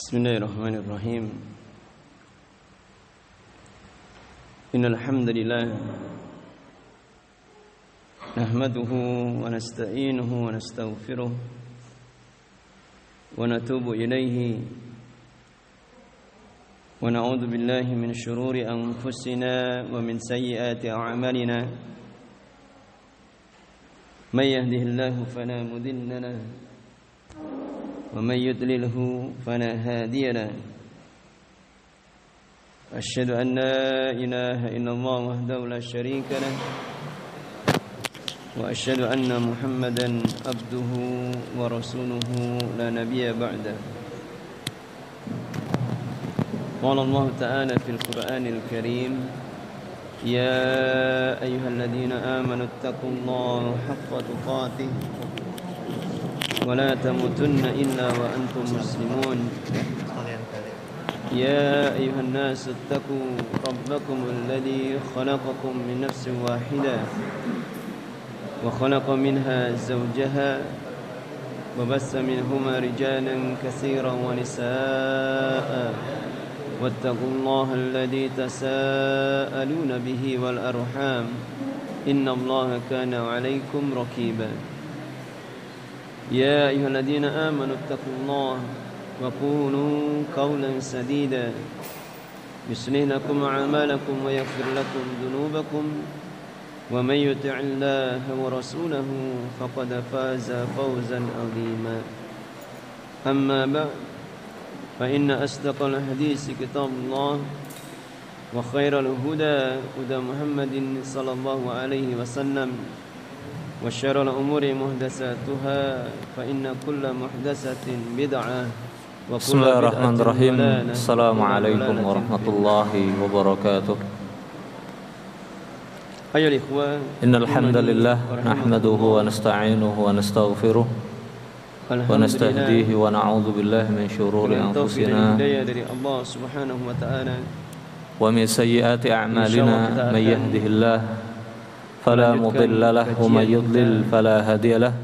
Bismillahirrahmanirrahim. Innal hamdalillah nahmaduhu wa nasta'inuhu wa nastaghfiruh wa natubu ilayhi wa na'udzu billahi min shururi anfusina wa min sayyiati a'malina. May yahdihillahu fala mudilla lahu ومن يضلله فلا هادي له أشهد أن لا إله إلا الله وحده لا شريك له وأشهد أن محمدا عبده ورسوله لا نبي بعده. قال الله تعالى في القرآن الكريم يا أيها الذين آمنوا اتقوا الله حق تقاته ولا تموتن إلا وأنتم مسلمون يا أيها الناس اتقوا ربكم الذي خلقكم من نفس واحدة وخلق منها زوجها وبث منهما رجالا كثيرا ونساء واتقوا الله الذي تساءلون به والأرحام إن الله كان عليكم رقيبا. يا أيها الذين آمنوا اتقوا الله وقولوا قولا سديدا يصلح لكم أعمالكم ويغفر لكم ذنوبكم ومن يطع الله ورسوله فقد فاز فوزا عظيما. أما بعد فإن أصدق الحديث كتاب الله وخير الهدى هدى محمد صلى الله عليه وسلم وشر الأمور محدثاتها فإن كل محدثة بدعة. Bismillahirrahmanirrahim. Assalamualaikum warahmatullahi wabarakatuh. Ayyuhal ikhwah, Innal hamdalillah nahmaduhu wa nasta'inuhu wa nastaghfiruh wa nastahdihi wa na'udzu billahi min shururi anfusina dari Allah Subhanahu wa ta'ala wa min sayyiati a'malina may yahdihillahu فلا مضل له ومن يضلل فلا هادي له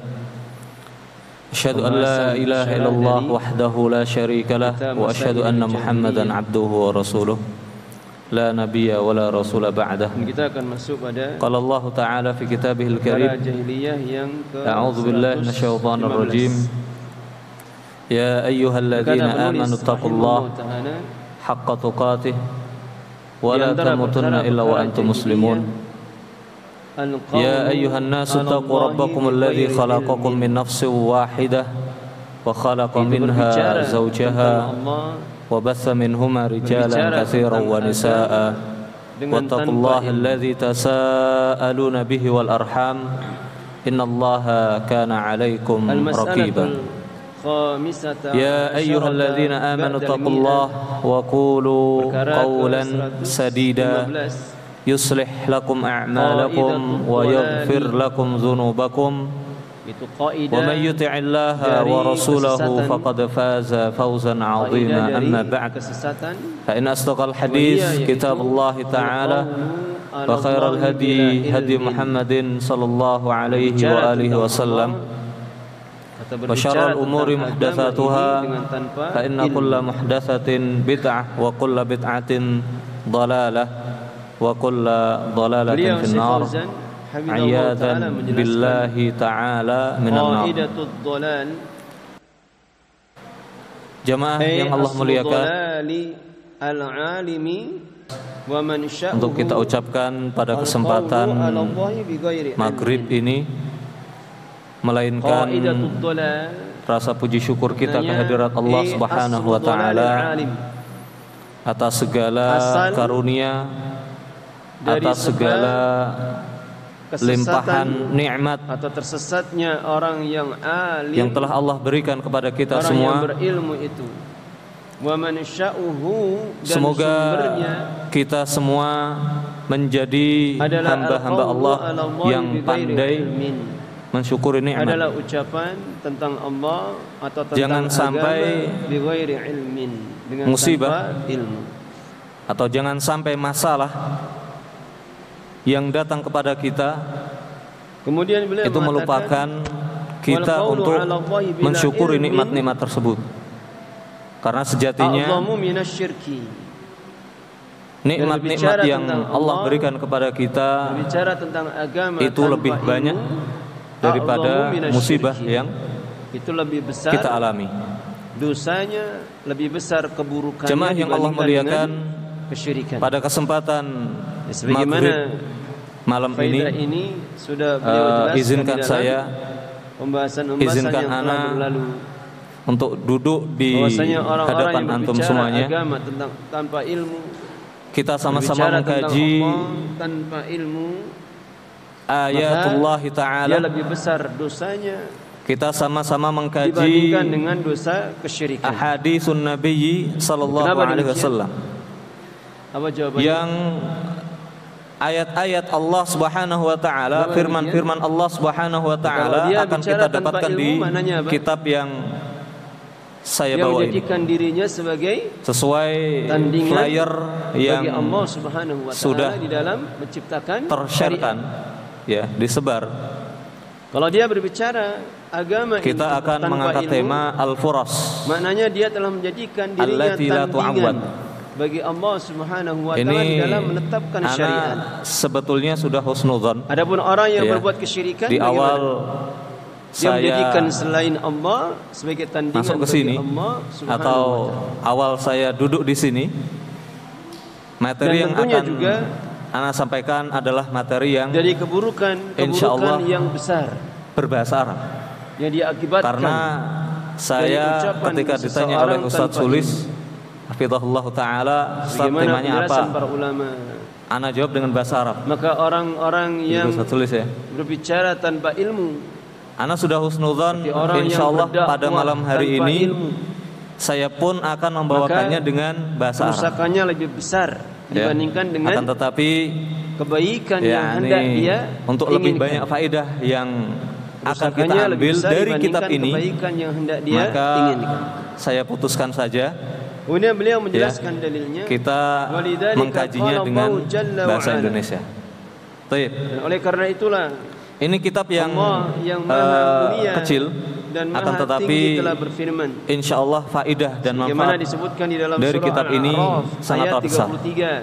أشهد أن لا إله إلا الله وحده لا شريك له وأشهد أن محمدا عبده ورسوله لا نبي ولا رسول بعده. قال الله تعالى في كتابه الكريم أعوذ بالله من الشيطان الرجيم يا أيها الذين آمنوا اتقوا الله حق تقاته ولا تموتن إلا وأنتم مسلمون يا أيها الناس اتقوا ربكم الذي خلقكم من نفس واحدة وخلق منها زوجها وبث منهما رجالا كثيرا ونساء واتقوا الله الذي تساءلون به والأرحام إن الله كان عليكم رقيبا. يا أيها الذين آمنوا اتقوا الله وقولوا قولا سديدا يصلح لكم أعمالكم ويغفر لكم ذنوبكم ومن يطع الله ورسوله فقد فاز فوزا عظيما. أما بعد فإن أصدق الحديث كتاب الله تعالى وخير الهدي هدي محمد صلى الله عليه وآله وسلم وشر الأمور محدثاتها فإن كل محدثة بدعة وكل بدعة ضلالة وكل ضلالة في النار عياذا بالله تعالى من النار. Jamaah yang Allah muliakan, untuk kita ucapkan pada kesempatan maghrib ini, melainkan rasa puji syukur kita kehadirat Allah Subhanahu wa ta'ala atas segala karunia, atas segala limpahan nikmat atau tersesatnya orang yang alim yang telah Allah berikan kepada kita semua. Yang berilmu itu. Wa man sya'uhu, dan semoga kita semua menjadi hamba-hamba Allah yang pandai mensyukuri nikmat. Adalah ucapan tentang Allah atau tentang jangan sampai bighairi ilmin, dengan musibah ilmu, atau jangan sampai masalah yang datang kepada kita kemudian itu melupakan kita untuk mensyukuri nikmat-nikmat tersebut. Karena sejatinya nikmat-nikmat yang Allah berikan kepada kita itu lebih banyak daripada musibah yang itu lebih besar kita alami. Dosanya lebih besar, keburukannya jemaah yang Allah muliakan, kesyirikan. Pada kesempatan maghrib malam ini sudah beliau izinkan saya, izinkan yang ana berlalu untuk duduk di hadapan antum semuanya. Agama tanpa ilmu, kita sama-sama mengkaji tanpa ilmu, ayatullah Ta'ala. Dia lebih besar dosanya. Kita sama-sama mengkaji dibandingkan dengan dosa kesyirikan. Ahaditsun Nabi sallallahu alaihi wasallam. Apa jawabannya? Yang ayat-ayat Allah Subhanahu wa taala, firman-firman Allah Subhanahu wa taala akan kita dapatkan di kitab yang saya bawa ini. Menjadikan dirinya sebagai sesuai flyer yang Allah Subhanahu wa taala sudah di dalam menciptakan tershare-kan, ya, disebar. Kalau dia berbicara agama, kita akan mengangkat tema Al-Furas. Maknanya dia telah menjadikan dirinya tandingan bagi Allah Subhanahu wa taala di dalam menetapkan syariat. Sebetulnya sudah husnudzon. Adapun orang yang berbuat kesyirikan, di awal dia menjadikan selain Allah sebagai tandingan masuk ke sini, Allah Subhanahu atau wa taala. Awal saya duduk di sini, materi yang akan juga ana sampaikan adalah materi yang dari keburukan yang besar berbahasa Arab yang diakibatkan. Karena saya ketika ditanya oleh Ustadz Sulis hafizahullah taala, temanya apa? Ana jawab dengan bahasa Arab. Maka orang-orang yang berbicara tanpa ilmu, ana sudah husnudzon insyaallah pada malam hari ini saya pun akan membawakannya dengan bahasa Arab. Kerusakannya lebih besar dibandingkan dengan, akan tetapi kebaikan yang hendak dia untuk lebih banyak faedah yang akan kita ambil dari kitab ini, maka saya putuskan saja. Kemudian beliau menjelaskan dalilnya, kita mengkajinya dengan bahasa Indonesia. Baik. Oleh karena itulah ini kitab yang kecil, dan akan tetapi insyaallah faedah dan manfaat dari kitab ini sangat besar.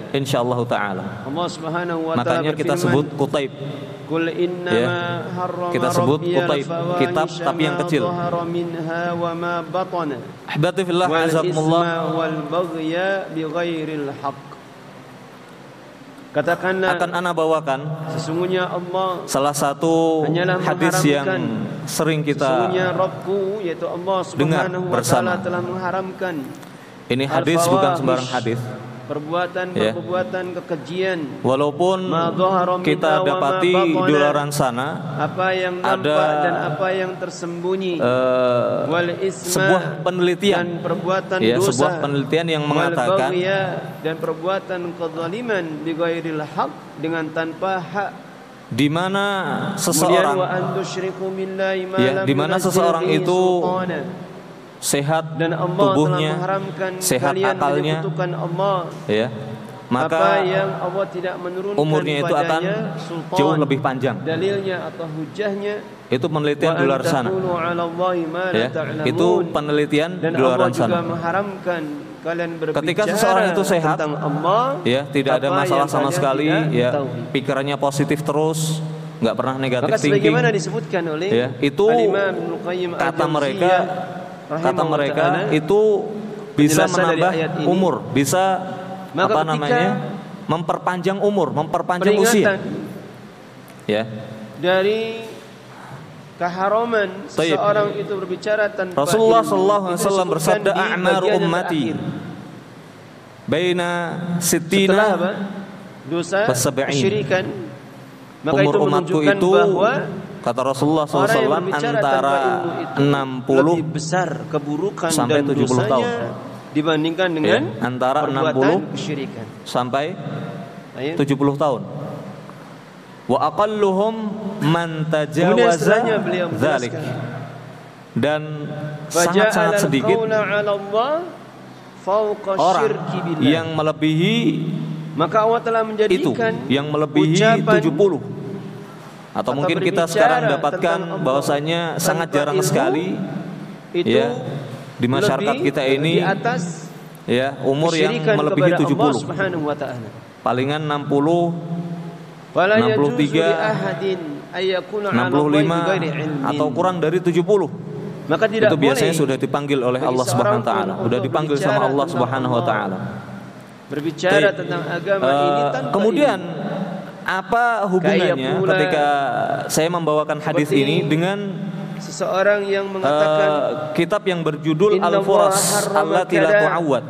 Insyaallah taala. Makanya kita sebut Kutaib. Kita sebut Kutaib, kitab tapi yang kecil. Ahbati fillah azakumullah. Katakanlah, akan ana bawakan sesungguhnya Allah salah satu hadis yang sering kita Rabbku, yaitu Allah dengar bersama. telah mengharamkan. Ini hadis bukan sembarang hadis. Perbuatan kekejian. Walaupun kita dapati di luar sana apa yang nampak dan apa yang tersembunyi, sebuah penelitian, sebuah penelitian yang mengatakan dan perbuatan kezaliman bi ghairil haq, dengan tanpa hak, di mana seseorang di mana seseorang itu sehat dan Allah tubuhnya, sehat akalnya, ya, maka yang Allah tidak menurunkan umurnya itu akan jauh lebih panjang. Dalilnya atau hujahnya itu penelitian di luar sana, ya, itu penelitian di luar sana. Ketika seseorang itu sehat, ya, tidak ada masalah sama sekali, ya, pikirannya positif terus, nggak pernah negatif thinking. Maka sebagaimana disebutkan oleh, ya, itu kata mereka itu bisa menambah umur, bisa memperpanjang umur, memperpanjang usia. Ya. Dari keharaman seseorang itu berbicara tanpa Rasulullah sallallahu alaihi wasallam bersabda, a'maru ummati baina sittina dosa kesyirikan. Maka umur umatku itu, kata Rasulullah SAW, antara 60 besar keburukan sampai 70 tahun dibandingkan dengan antara 60 sampai 70 tahun. Wa aqalluhum man tajawaza dzalik. Dan sangat-sangat sedikit orang yang melebihi, maka Allah telah menjadikan itu yang melebihi 70. Atau mungkin kita sekarang dapatkan bahwasanya sangat jarang sekali, ya, di masyarakat kita ini di atas ya umur yang melebihi 70. Palingan 60, 63, 65 atau kurang dari 70. Maka tidak itu biasanya sudah dipanggil oleh Allah Subhanahu wa taala, sudah dipanggil sama Allah Subhanahu wa taala. Berbicara tentang agama ini tanpa kemudian apa hubungannya ketika saya membawakan hadis ini dengan seseorang yang mengatakan kitab yang berjudul Al-Furas allati la tu'awwad.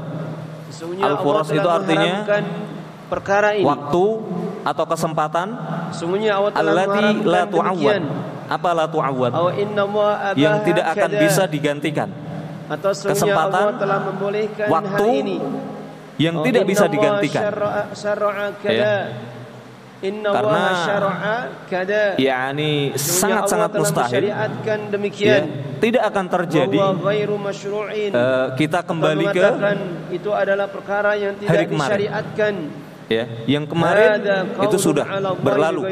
Al-Furas itu artinya perkara ini, waktu atau kesempatan allati la tu'awwad. Apa la tu'awwad? Yang tidak akan bisa digantikan. Kesempatan waktu yang tidak bisa digantikan. Karena yakni sangat-sangat mustahil ya, tidak akan terjadi kita kembali ke itu adalah perkara yang tidak hari kemarin ya, yang kemarin itu sudah berlalu,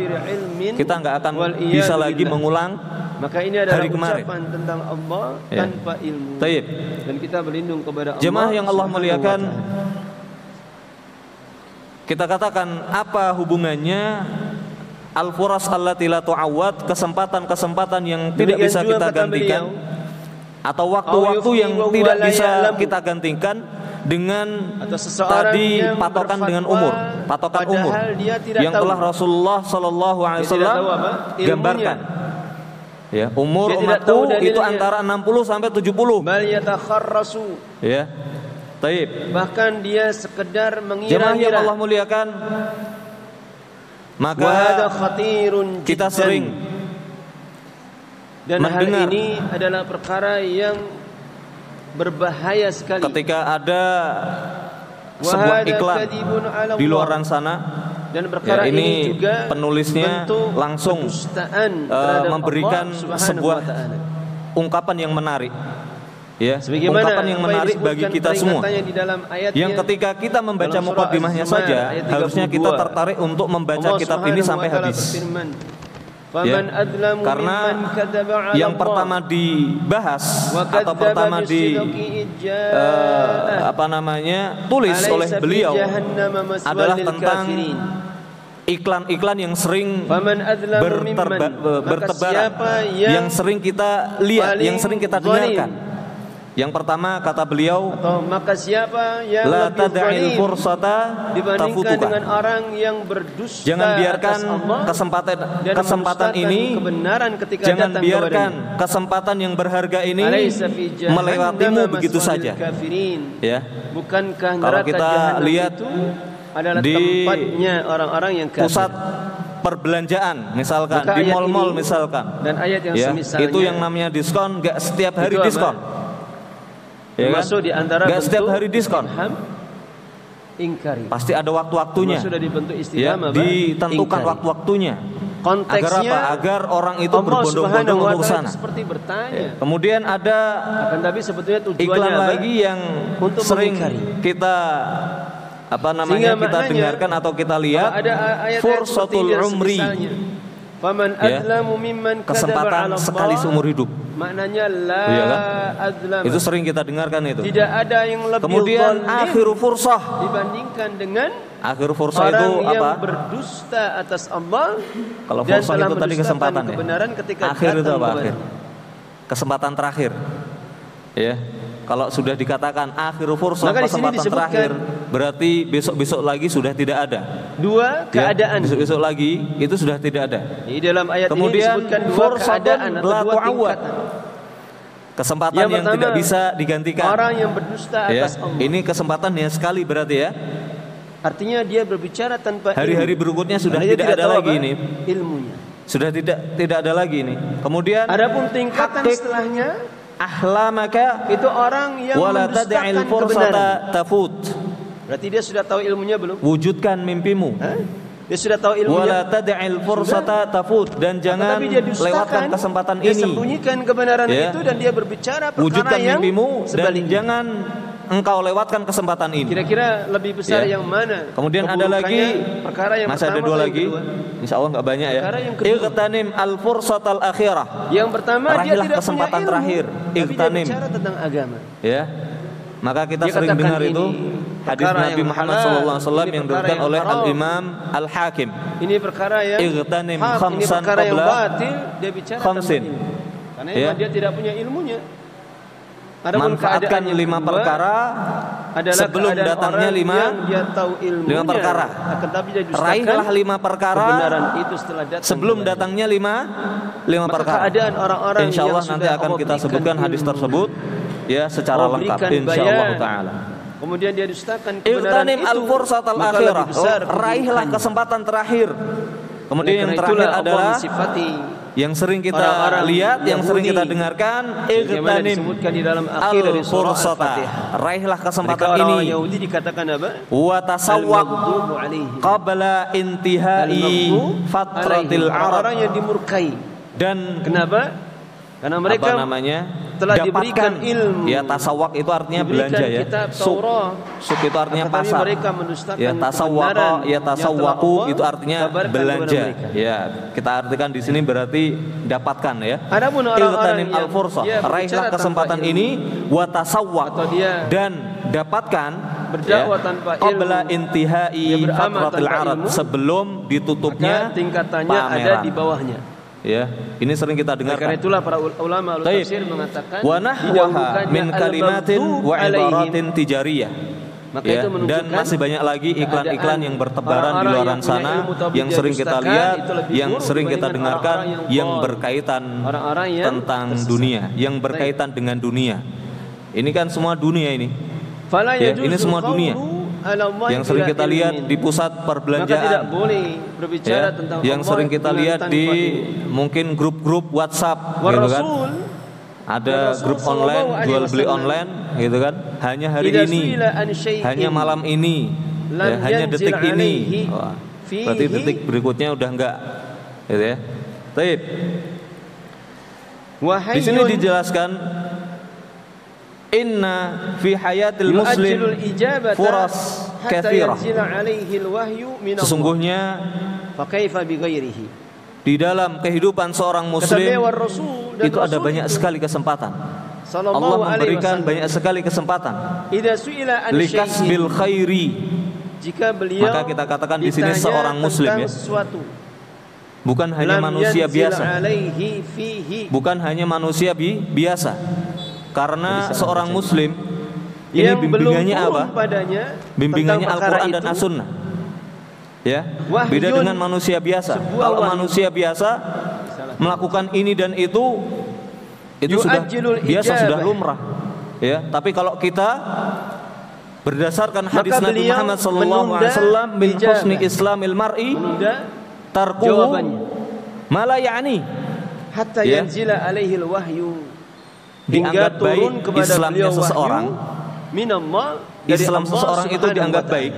kita nggak akan bisa lagi mengulang maka ini adalah hari kemarin tentang Allah ya. Tanpa ilmu. Taib. Dan kita berlindung kepada Allah. Jemaah yang Allah muliakan, kita katakan apa hubungannya Al-Furas allati la tu'awwad, kesempatan-kesempatan yang tidak bisa kita gantikan atau waktu-waktu yang tidak bisa kita gantikan dengan tadi patokan dengan umur, patokan umur yang telah Rasulullah sallallahu alaihi wasallam gambarkan. Ya, umur umatku itu antara 60 sampai 70. Ya. Taib. Bahkan dia sekedar mengira-ngira. Jemaah yang Allah muliakan, maka kita sering dan mendengar hal ini adalah perkara yang berbahaya sekali. Ketika ada sebuah iklan di luar sana, dan perkara ya, ini juga penulisnya langsung memberikan sebuah ungkapan yang menarik. Ya, ungkapan yang menarik bagi kita semua. Yang ketika kita membaca mukaddimahnya saja, harusnya kita tertarik untuk membaca kitab ini sampai habis. Ya, karena yang pertama dibahas atau pertama tulis oleh beliau adalah tentang iklan-iklan yang sering bertebaran, yang sering kita lihat, yang sering kita dengarkan. Yang pertama kata beliau, maka siapa yang la tad'il fursata dibandingkan dengan orang yang berdusta, jangan biarkan kesempatan ini, jangan biarkan kesempatan yang berharga ini melewatimu begitu saja. Ya. Bukankah kalau kita lihat adalah di tempatnya orang-orang yang pusat perbelanjaan, misalkan di mal-mal misalkan, dan ayat yang ya, itu yang namanya diskon, gak setiap hari diskon. Ya kan? Di antara gak setiap hari diskon. Ingkari. Pasti ada waktu-waktunya. Sudah dibentuk ya, ditentukan waktu-waktunya. Konteksnya agar apa? Agar orang itu berbondong-bondong untuk sana. Seperti bertanya. Kemudian ada tapi sebetulnya iklan lagi yang untuk sering kita kita dengarkan atau kita lihat, fursatul umri. Kesempatan sekali seumur hidup. Maknanya ya kan? Itu sering kita dengarkan itu. Tidak ada yang lebih kemudian akhiru fursah dibandingkan dengan akhir fursah itu yang berdusta atas Allah. Kalau fursah itu tadi kesempatan ya. Akhir itu apa akhir? Kesempatan terakhir. Ya. Kalau sudah dikatakan akhir fursah, kesempatan terakhir, berarti besok-besok lagi sudah tidak ada. Dua keadaan. Ya, besok-besok lagi itu sudah tidak ada. Di dalam ayat kemudian, ini disebutkan dua keadaan atau dua tingkatan. Kesempatan yang pertama, tidak bisa digantikan. Orang yang berdusta atas Allah. Ini kesempatan yang sekali berarti ya. Artinya dia berbicara tanpa hari-hari berikutnya sudah tidak ada lagi ini ilmunya. Sudah tidak ada lagi ini. Kemudian adapun tingkatan setelahnya, ahlamaka itu orang yang mendustakan kebenaran. Tafut. Berarti dia sudah tahu ilmunya belum? Wujudkan mimpimu. Dia sudah tahu ilmunya. Wala tad'il fursata tafut, dan jangan lewatkan kesempatan ini. Dia sembunyikan kebenaran itu dan dia berbicara perkara wujudkan yang mimpimu dan jangan engkau lewatkan kesempatan ini. Kira-kira lebih besar yang mana? Kemudian ada lagi, perkara yang masih ada 2 lagi. Insya Allah nggak banyak ya. Ightanim al-fursatal akhirah. Yang pertama, dia tidak kesempatan punya ilmu, terakhir. Ightanim. Bicara tentang agama. Ya. Maka kita sering dengar itu hadis Nabi Muhammad SAW yang diriwayatkan oleh Al-Imam Al-Hakim. Ini perkara yang Ightanim khamsan qabla batil, dia bicara khamsin. Karena dia tidak punya ilmunya. Manfaatkan 5 perkara sebelum datangnya 5 perkara. Raihlah 5 perkara sebelum datangnya 5 perkara. Insya Allah nanti akan kita sebutkan hadis tersebut ya secara lengkap insyaallah taala. Kemudian dia dustakan kebenaran itu. Al-fursatal akhirah. Raihlah kesempatan terakhir. Kemudian yang terakhir adalah yang sering kita lihat, yang sering kita dengarkan, ightanim al-fursata. Raihlah kesempatan ini. Yahudi dikatakan apa? Wa tasawwaq qabla intihai fatratil arab. Orang yang dimurkai. Dan kenapa? Karena mereka telah diberikan ilmu. Ya, tasawwaq itu artinya belanja ya. Suk itu artinya pasar. Ya, tasawwaqa, ya tasawwaqu itu artinya belanja. Ya, kita artikan di sini berarti dapatkan ya. Ightanim al-fursah. Raihlah kesempatan ini wa tasawwaq dan dapatkan berdakwah tanpa ilmu. Qabla intihai fatratil arad, sebelum ditutupnya tingkatannya ada di bawahnya. Ya, ini sering kita dengar. Karena itulah para ulama tafsir mengatakan wa nahwaha min kalimatin wa ibaratin tijariyah. Maka itu menunjukkan dan masih banyak lagi iklan-iklan yang bertebaran di luar sana yang sering kita lihat, yang sering kita dengarkan, yang berkaitan tentang dunia, yang berkaitan dengan dunia. Ini kan semua dunia ini. Ya, ini semua dunia. Yang sering kita lihat di pusat perbelanjaan. Maka tidak boleh berbicara tentang yang sering kita lihat di mungkin grup-grup WhatsApp gitu kan. Ada grup online, jual beli online gitu kan. Hanya hari ini, hanya malam ini, ya, hanya detik ini. Berarti detik berikutnya udah enggak gitu ya. Baik. Di sini dijelaskan inna fi hayatil muslim furas katsirah. Sesungguhnya di dalam kehidupan seorang muslim itu ada banyak sekali kesempatan. Allah memberikan banyak sekali kesempatan. Likasbil khairi. Maka kita katakan di sini seorang muslim ya. Bukan hanya manusia biasa. Bukan hanya manusia biasa. Karena seorang muslim ini bimbingannya apa? Bimbingannya Al-Quran dan As-Sunnah. Ya, beda dengan manusia biasa. Kalau manusia biasa melakukan ini dan itu sudah biasa, sudah lumrah. Ya, tapi kalau kita berdasarkan hadis Nabi Muhammad SAW, min husni islamil mar'i tarkuhu ma la ya'ni, hatta yanzila alaihi al-wahyu. Dianggap baik Islamnya seseorang, Islam seseorang itu dianggap baik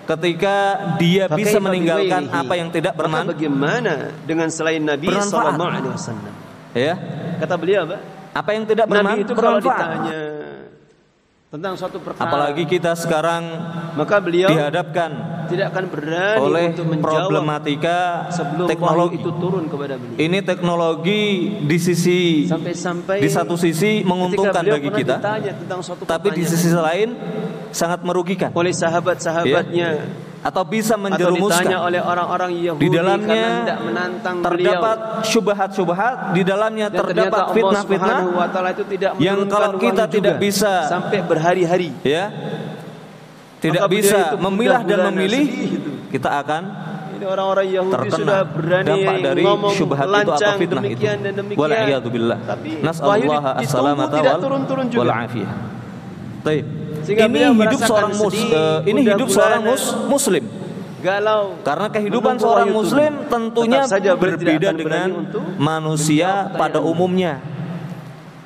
ketika dia bisa meninggalkan apa yang tidak bermanfaat. Bagaimana dengan selain Nabi sallallahu alaihi wasallam? Ya, kata beliau apa yang tidak bermanfaat tentang suatu perkara. Apalagi kita sekarang maka beliau dihadapkan tidak akan berani oleh untuk menjawab problematika sebelum teknologi itu turun kepada beliau. Ini teknologi di sisi sampai di satu sisi menguntungkan bagi kita, tapi di sisi lain sangat merugikan oleh sahabat-sahabatnya. Atau bisa menjerumuskan oleh orang-orang Yahudi. Di dalamnya terdapat syubhat-syubhat, di dalamnya terdapat fitnah-fitnah yang kalau kita tidak bisa sampai berhari-hari, ya, tidak bisa memilah dan memilih, kita akan orang-orang Yahudi terkena sudah berani dampak dari syubhat itu atau fitnah itu. Wal'iyadzubillah. Nas'alullaha as-salamata wal afiyah. Baik. Ini hidup seorang muslim. Galau. Karena kehidupan seorang muslim tentunya berbeda dengan manusia pada umumnya.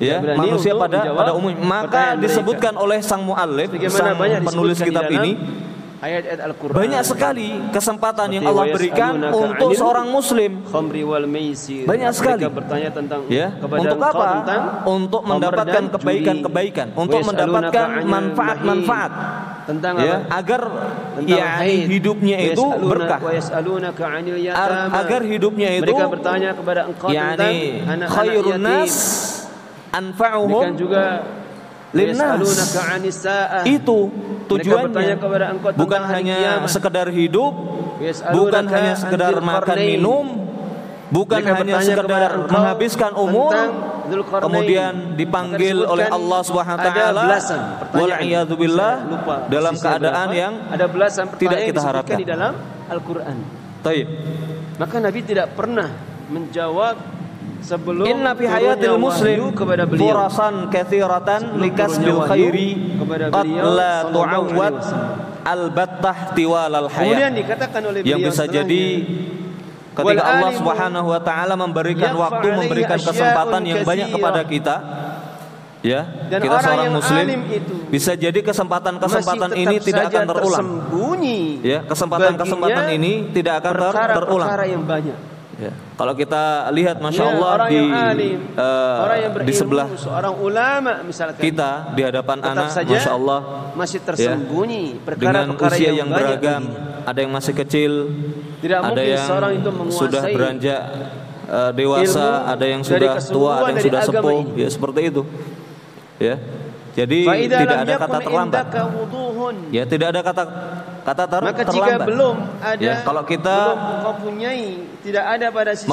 Ya, manusia pada umumnya. Maka disebutkan oleh sang muallif, sang penulis kitab ini, ayat-ayat Al-Qur'an. Banyak sekali kesempatan yang Allah berikan untuk seorang muslim. Banyak sekali. Bertanya tentang untuk apa? Untuk mendapatkan kebaikan-kebaikan, untuk mendapatkan manfaat-manfaat. Tentang agar hidupnya itu berkah. Agar hidupnya itu mereka bertanya kepada engkau tentang anak-anak khairun nas anfa'uhum linnas. Itu tujuannya, bukan hanya sekedar hidup, bukan hanya sekedar makan minum, bukan hanya sekedar menghabiskan umur, kemudian dipanggil oleh Allah Subhanahu wa taala wal iyadu billah dalam keadaan yang ada belasan tidak kita harapkan di dalam Al-Qur'an. Taib. Maka Nabi tidak pernah menjawab sebelum inna fi hayatil muslim furasan katsiratan likasbil khairi qad la tu'awwad albattah tiwalal hayat. Kemudian dikatakan oleh beliau, yang bisa jadi ketika Allah Subhanahu wa taala memberikan waktu, memberikan kesempatan yang banyak kepada kita, dan kita seorang muslim, bisa jadi kesempatan-kesempatan ini tidak akan terulang. Kesempatan-kesempatan ini tidak akan terulang. Kalau kita lihat, masya Allah, di sebelah seorang ulama misalkan kita, di hadapan anak, masya Allah, masih tersembunyi dengan usia yang beragam. Ada yang masih kecil, ada yang sudah beranjak dewasa, ada yang sudah tua, ada yang sudah sepuh, seperti itu. Jadi tidak ada kata terlambat. Tidak ada kata terlambat. Maka jika belum ada, kalau kita tidak ada pada sisi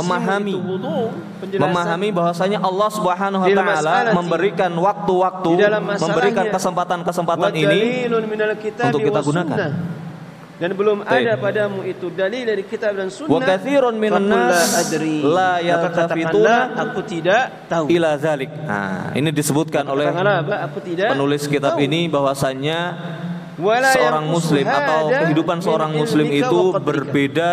memahami bahwasanya Allah Subhanahu wa taala memberikan waktu-waktu, memberikan kesempatan-kesempatan ini untuk kita gunakan. Dan belum ada padamu itu dalil dari kitab dan sunnah. Wa katsirun minan nas la yaltafituna, aku tidak tahu ila zalik. Ini disebutkan oleh penulis kitab ini bahwasannya seorang muslim atau kehidupan seorang muslim itu berbeda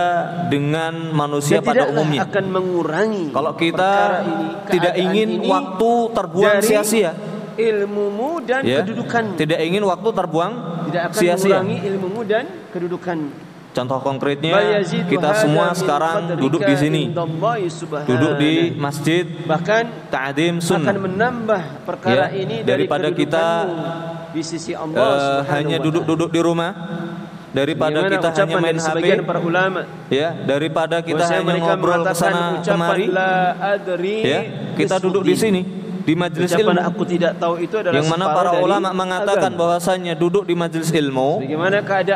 dengan manusia pada umumnya. Akan mengurangi kalau kita tidak ingin waktu terbuang sia-sia, ilmumu dan kedudukan, tidak ingin waktu terbuang sia-sia, ilmumu dan kedudukan. Contoh konkretnya, kita semua sekarang duduk di sini, duduk di masjid, bahkan ta'dim sunnah, akan menambah perkara ini daripada kita di sisi Allah hanya duduk-duduk di rumah, daripada kita hanya main HP, daripada kita hanya ngobrol kesana kemari, kita duduk di sini di majelis ilmu. Aku tidak tahu itu adalah yang mana para ulama mengatakan bahwasanya duduk di majelis ilmu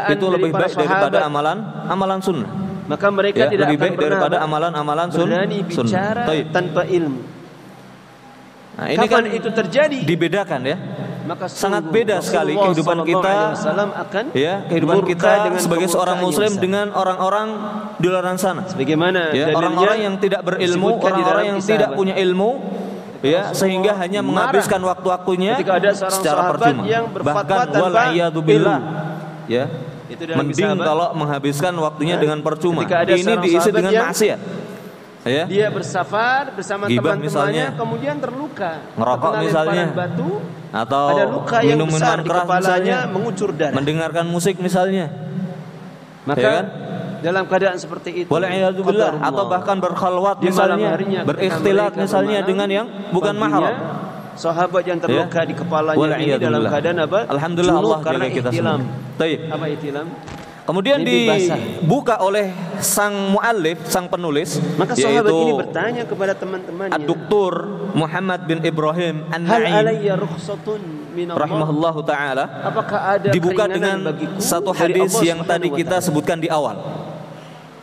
itu lebih baik daripada amalan sunnah. Maka mereka tidak lebih baik daripada amalan sunnah tanpa ilmu. Ini kan itu terjadi, dibedakan maka sangat beda sekali kehidupan kita, kehidupan kita sebagai seorang muslim dengan orang-orang di luar sana. Sebagaimana orang-orang yang tidak berilmu, orang-orang yang tidak punya ilmu, sehingga hanya menghabiskan waktu-waktunya secara percuma. Bahkan wal'iyadu billah, mending kalau menghabiskan waktunya dengan percuma. Ini diisi dengan maksiat. Dia bersafar bersama teman-temannya, kemudian terluka, ngerokok misalnya, batu, atau ada luka yang minum-minuman keras misalnya, mengucur darah, mendengarkan musik misalnya, maka dalam keadaan seperti itu, wal'iyadzubillah, atau bahkan berkhalwat misalnya, berikhtilat misalnya dengan yang bukan mahram. Sahabat yang terluka di kepalanya ini dalam keadaan apa? Alhamdulillah, Allah jaga kita semua. Apa ihtilam? Kemudian dibuka oleh sang muallif, sang penulis, maka sahabat ini bertanya kepada teman-temannya, Ad-Doktor Muhammad bin Ibrahim An-Na'im rahimahullahu ta'ala, apakah ada dibuka dengan satu hadis yang tadi kita sebutkan di awal.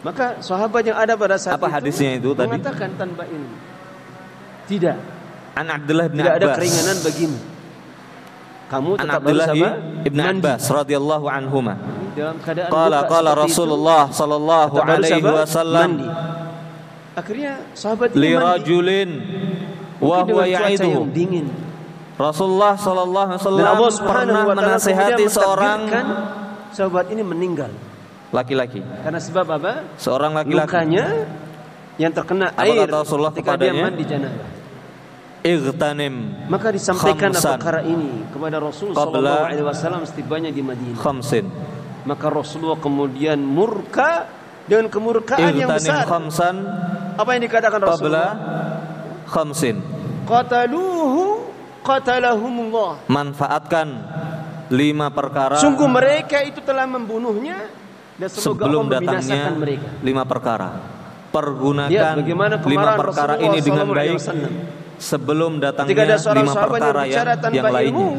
Maka sahabat yang ada pada saat apa hadisnya itu tadi? Mengatakan tanpa ilmu. Tidak. An Abdullah bin Abbas. Tidak ada Abbas. keringanan bagimu. Kamu tetap Abdullah harus bin Abbas radhiyallahu anhuma. Dalam keadaan qala Rasulullah sallallahu alaihi wasallam. Akhirnya sahabat ini li rajulin wa huwa ya'iduhu. Rasulullah sallallahu alaihi wasallam pernah menasihati seorang sahabat ini meninggal. Laki-laki. Karena sebab apa? Seorang laki-laki. Lukanya yang terkena air ketika dia mandi janabah. Igtanim. Maka disampaikan perkara ini kepada Rasul sallallahu alaihi wasallam setibanya di Madinah. Khamsin. Maka Rasulullah kemudian murka dengan kemurkaan yang besar. Khamsan, apa yang dikatakan Rasulullah? Khamsin. Qataluhu qatalahumullah. Manfaatkan 5 perkara. Sungguh mereka itu telah membunuhnya dan semoga sebelum Allah datangnya membinasakan mereka. 5 perkara. Pergunakan 5 perkara ini dengan baik sebelum datangnya 5 perkara yang lainnya.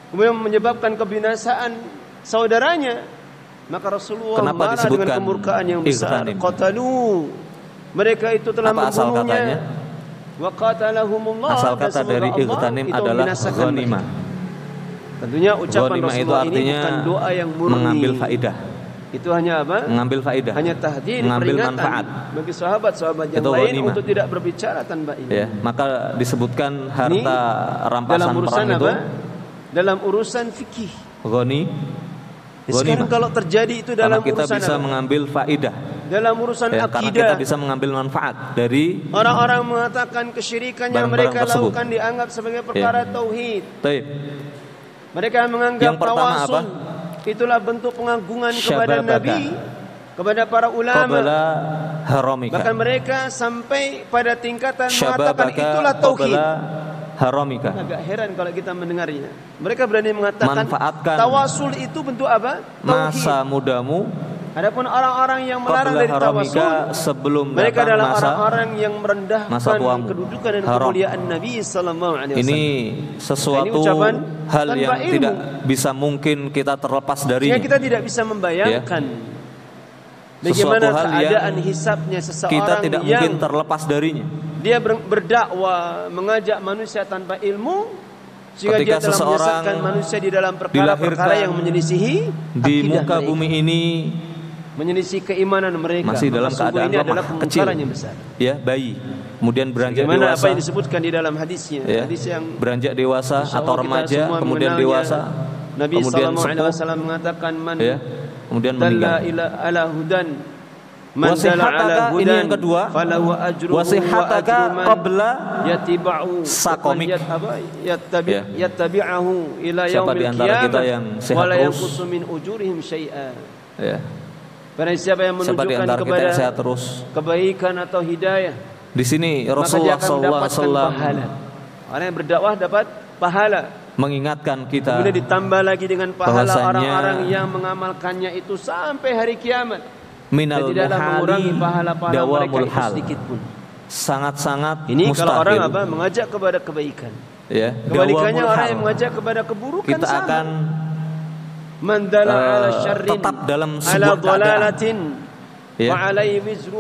Kemudian menyebabkan kebinasaan saudaranya, maka Rasulullah marah dengan kemurkaan yang besar. Qatalu, mereka itu telah membunuhnya. Wa qatalahumullah. Asal kata dari ightanim adalah ghanimah. Tentunya ucapan Ghanimah Rasulullah itu ini bukan doa yang murni. Mengambil faidah. Itu hanya apa? Mengambil faidah. Hanya tahdid, mengambil peringatan manfaat bagi sahabat-sahabat yang itu lain ghanimah. untuk tidak berbicara tanpa ini. Ya, maka disebutkan harta ini rampasan perang itu dalam urusan fikih. Ghani. Sekarang kalau terjadi itu dalam kita urusan bisa mengambil faidah. Dalam urusan ya, akidah. Karena kita bisa mengambil manfaat dari orang-orang mengatakan kesyirikan yang mereka lakukan dianggap sebagai perkara tauhid. Mereka menganggap tawasul itulah bentuk pengagungan kepada Nabi, kepada para ulama. Bahkan mereka sampai pada tingkatan mengatakan itulah tauhid. Haramika. Agak heran kalau kita mendengarnya. Mereka berani mengatakan tawasul itu bentuk apa? Tauhid. Masa mudamu. Adapun orang-orang yang melarang dari tawasul, sebelum mereka adalah orang-orang yang merendahkan kedudukan dan kemuliaan Nabi sallallahu alaihi wasallam. Ini sesuatu hal yang ilmu. Tidak bisa mungkin kita terlepas darinya. Kita tidak bisa membayangkan bagaimana keadaan hisabnya seseorang kita tidak yang mungkin terlepas darinya. Dia berdakwah mengajak manusia tanpa ilmu, sehingga dia telah menyesatkan manusia di dalam perkara-perkara yang menyelisihi di muka bumi ini, menyelisih keimanan mereka. Masih dalam keadaan lemah, kecil, yang besar. Ya, bayi. Kemudian beranjak bagaimana dewasa. Apa yang disebutkan di dalam hadisnya? Ya, hadis yang beranjak dewasa atau remaja, kemudian dewasa. Nabi sallallahu alaihi wasallam mengatakan man kemudian meninggal. Ala hudan. Wasihataka ini yang kedua. Wasihataka qabla yatiba'u sakomik. Yattabi'ahu ila yaumil qiyamah wa la yanqusu min ujurihim syai'a. Ya. Barang siapa yang menunjukkan kepada kebaikan atau hidayah, di sini Rasulullah sallallahu alaihi wasallam orang yang berdakwah dapat pahala. Mengingatkan kita. Kemudian ditambah lagi dengan pahala orang-orang yang mengamalkannya itu sampai hari kiamat. Minal muhali dawamul hal. Sangat-sangat ini mustahil. Kalau orang apa mengajak kepada kebaikan. Ya, kebalikannya orang yang mengajak kepada keburukan kita sama. Akan ala syarrin tetap dalam sebuah keadaan. Ya.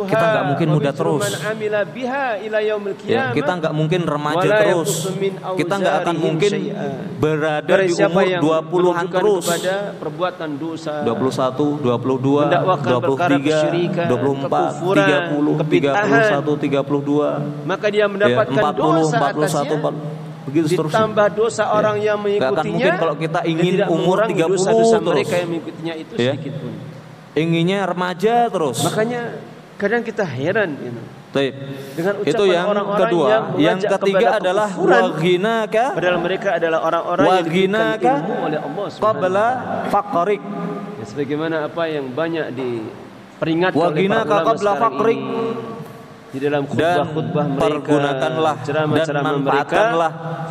Kita nggak mungkin muda terus. Ya, kita nggak mungkin remaja terus. Kita nggak akan mungkin berada di umur 20-an terus. 21, 22, 23, 24, 30, 31, 32. Maka dia mendapatkan 40, dosa 41, atasnya. Begitu seterusnya. Ditambah dosa orang yang mengikutinya. Gak akan mungkin kalau kita ingin umur 30 dosa terus. Mereka yang mengikutinya itu sedikit pun. Inginnya remaja terus. Makanya kadang kita heran dengan ucapan itu yang orang-orang kedua. Yang ketiga adalah waghinaka. Padahal mereka adalah orang-orang yang diberikan ilmu oleh Allah Subhanahu qabla faqrik. Ya, sebagaimana apa yang banyak diperingatkan oleh waghinaka qabla faqrik. Di dalam khutbah-khutbah mereka, pergunakanlah ceramah-ceramah mereka,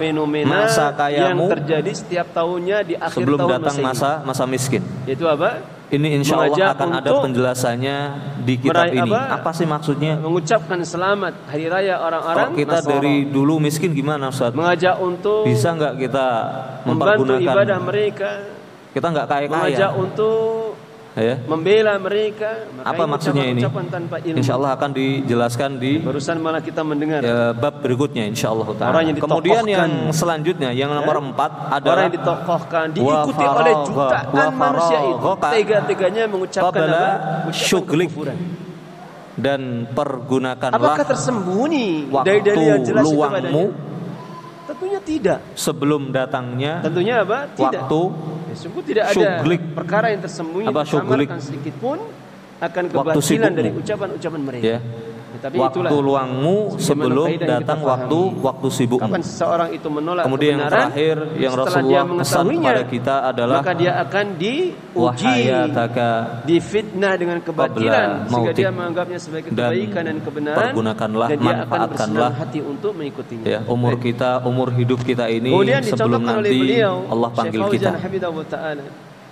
fenomena yang terjadi setiap tahunnya di akhir sebelum tahun datang masa miskin. Itu apa? Ini insya Allah akan ada penjelasannya di kitab ini. Apa sih maksudnya? Mengucapkan selamat hari raya orang-orang. Kalau kita dari dulu miskin gimana Ustaz? Mengajak untuk bisa nggak kita membantu ibadah mereka? Kita nggak kaya-kaya. Mengajak untuk membela mereka. Apa maksudnya ini? Insya Allah akan dijelaskan di barusan malah kita mendengar bab berikutnya insya Allah. Kemudian yang selanjutnya yang nomor 4 adalah orang yang ditokohkan diikuti oleh jutaan manusia itu tega-teganya mengucapkan syuglik dan pergunakanlah apakah tersembunyi waktu dari yang jelas luangmu? Tentunya tidak. Sebelum datangnya tentunya apa? Tidak. Waktu sungguh tidak ada perkara yang tersembunyi disamarkan sedikit pun akan kebatilan dari ucapan-ucapan mereka. Ya. waktu luangmu sebelum datang waktu sibukmu. Kapan seseorang itu menolak kemudian yang terakhir yang Rasulullah pesan kepada kita adalah maka dia akan diuji, difitnah dengan kebatilan sehingga dia menganggapnya sebagai kebaikan dan kebenaran, pergunakanlah, dan dia manfaatkanlah akan hati untuk mengikutinya. Ya, umur hidup kita ini sebelum nanti Allah panggil kita.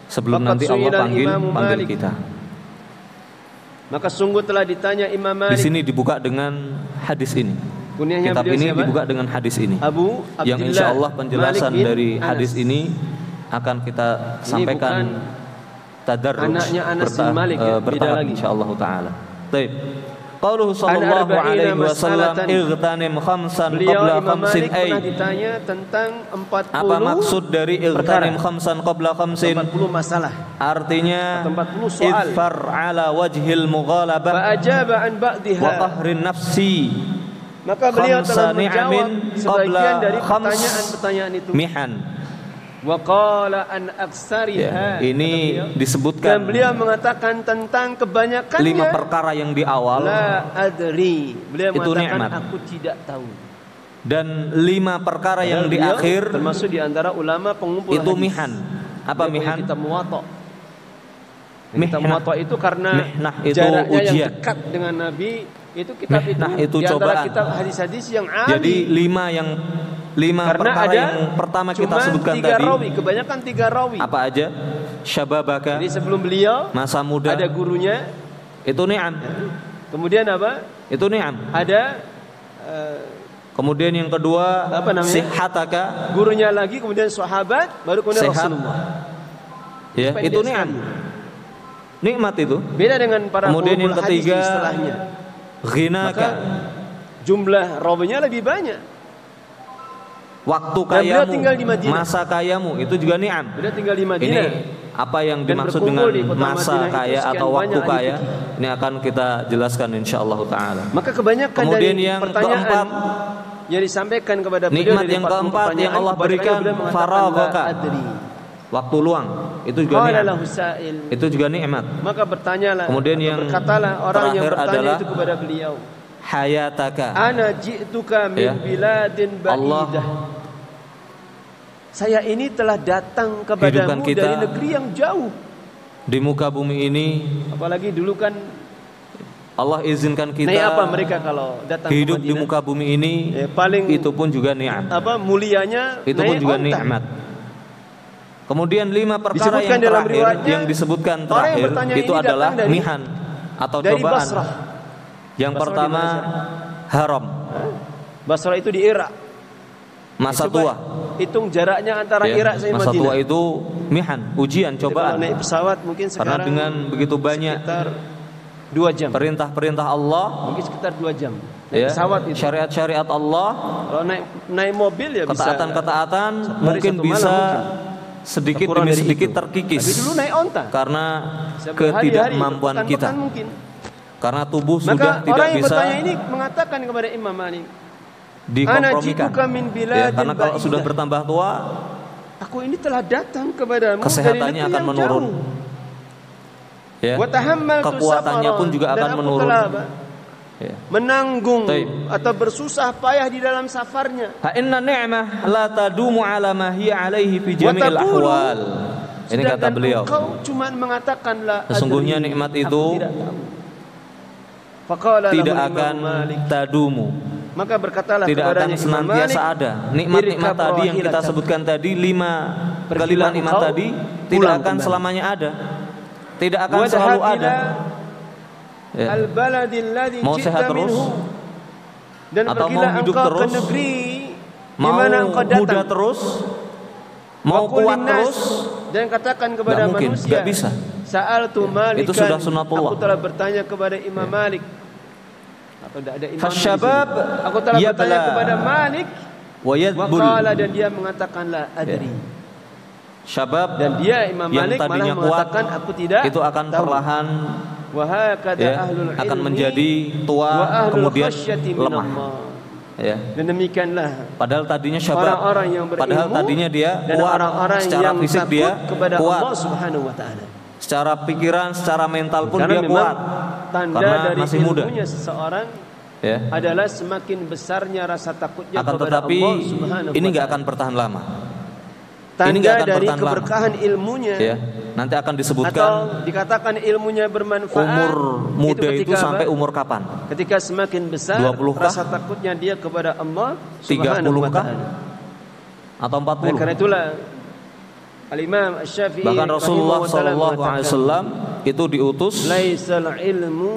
Sebelum nanti Allah panggil kita. Maka sungguh telah ditanya Imam Malik. Di sini dibuka dengan hadis ini. Kunyahnya kitab ini siapa? dibuka dengan hadis ini. Abu Abdillah, yang insya Allah penjelasan dari hadis Anas. ini akan kita sampaikan tadarruj anaknya Anas bin Malik, bertahap insyaallah taala. Baik. Qauluhu sallallahu alaihi wasallam igtanim khamsan qabla khamsin ay. Pernah ditanya tentang 40 apa maksud dari igtanim khamsan qabla khamsin? 40 masalah. Artinya 40 soal. idfar ala wajhil mughalabah fa ajaba an ba'dihha wa qahrin nafsi. Maka beliau telah menjawab sebagian dari pertanyaan-pertanyaan itu. Mihan. Wa qala an aksariha. Ini disebutkan. Dan beliau mengatakan tentang kebanyakannya 5 perkara yang di awal. La adri. Beliau itu mengatakan nikmat. aku tidak tahu. Dan 5 perkara yang di akhir termasuk di antara ulama pengumpul itu hadis. Mihan. Apa mihan? Kita muwatta. Kita muwatta itu karena itu jaraknya ujian. yang dekat dengan Nabi. Itu kitab itu di antara cobaan. kitab hadis-hadis yang ahli. Jadi 5 perkara yang pertama kita sebutkan tadi. Rawi, kebanyakan 3 rawi. Apa aja? Syababaka. Jadi sebelum beliau masa muda. Ada gurunya. Itu ni'am. Kemudian apa? Itu ni'am. Ada kemudian yang kedua apa namanya? Sihataka. Gurunya lagi, kemudian sahabat, baru kemudian sehat. Rasulullah. Ya, itu ni'am. Nikmat itu. Beda dengan para kemudian yang ketiga istilahnya. Ghinaka. Jumlah rawinya lebih banyak. Waktu kayamu, tinggal di Madinah. masa kayamu itu juga ni'am. Beliau tinggal di Madinah. Ini apa yang dimaksud dengan masa kaya atau waktu kaya? Ini akan kita jelaskan insyaallah taala. Maka kebanyakan kemudian dari yang pertanyaan keempat yang disampaikan kepada beliau nikmat yang keempat yang Allah berikan faraghaka. Waktu luang itu juga nikmat. Itu juga nikmat. Maka bertanyalah. Kemudian yang berkatalah orang yang bertanya adalah itu kepada beliau. Hayataka. Ana ji'tuka min biladin ba'idah. Saya ini telah datang kepadamu dari negeri yang jauh. Di muka bumi ini. Apalagi dulu kan Allah izinkan kita. Naik apa mereka kalau datang hidup ke di muka bumi ini. Paling itu pun juga nikmat. Apa mulianya? Itu pun juga nikmat. Kemudian 5 perkara yang terakhir yang disebutkan terakhir itu adalah mihan atau cobaan. Basrah. Yang pertama haram. Basrah itu di Irak. Masa tua. Hitung jaraknya antara Irak sama Madinah. Masa tua itu mihan, ujian, cobaan. Naik pesawat mungkin sekarang. Karena dengan begitu banyak sekitar 2 jam. Perintah-perintah Allah. Mungkin sekitar 2 jam. Naik pesawat itu. Syariat-syariat Allah. Kalau naik mobil ya bisa. Ketaatan-ketaatan mungkin bisa sedikit demi sedikit terkikis. Tapi dulu naik onta. Karena ketidakmampuan kita. Karena tubuh sudah tidak bisa. Bertanya ini mengatakan kepada Imam Malik, dikompromikan. Karena kalau sudah bertambah tua, aku ini telah datang kepadamu kesehatannya akan menurun. Ya. Kekuatannya pun juga akan menurun. Menanggung atau bersusah payah di dalam safarnya. Fa inna ni'mah la tadumu ala ma hiya alaihi fi jami'il ahwal. Ini kata beliau. Kau cuma mengatakanlah sesungguhnya nikmat itu tidak akan tadumu. Maka berkatalah tidak akan senantiasa ada. Nikmat-nikmat tadi yang kita sebutkan tadi 5 kali nikmat tadi tidak akan selamanya ada. Tidak akan selalu ada. Ya. Mau sehat terus dan atau mau hidup terus, mau muda terus, mau kuat terus, dan katakan kepada manusia, gak bisa. Sa'altu Malikan, itu sudah sunatullah. Aku telah bertanya kepada Imam Malik. Atau tidak ada imam. Fasyabab, aku telah bertanya kepada Malik. Waqala, dan dia mengatakanlah adri. Syabab, dan dia Imam Malik yang tadinya malah mengatakan kuat, aku tidak itu akan tahu. Perlahan akan menjadi tua, kemudian lemah. Ya. Dan demikianlah. Padahal tadinya syabab. Orang-orang yang berilmu, padahal tadinya dia dan kuat. Orang-orang secara yang fisik dia kepada kuat. Allah Subhanahu wa taala. Secara pikiran, secara mental pun karena dia kuat. Tanda karena dari masih muda. Ilmunya seseorang adalah semakin besarnya rasa takutnya akan kepada tetapi Allah Subhanahu ini wa nggak ta'ala. akan bertahan lama. Tanda ini nggak akan dari bertahan keberkahan lama. ilmunya, nanti akan disebutkan atau dikatakan ilmunya bermanfaat. Umur muda itu sampai apa? umur kapan? Ketika semakin besar 20 kah? rasa takutnya dia kepada Allah 30 Subhanahu wa kah? ta'ala. Atau 40? Karena itulah Al-Imam Asy-Syafi'i bahkan Rasulullah SAW itu diutus laisal ilmu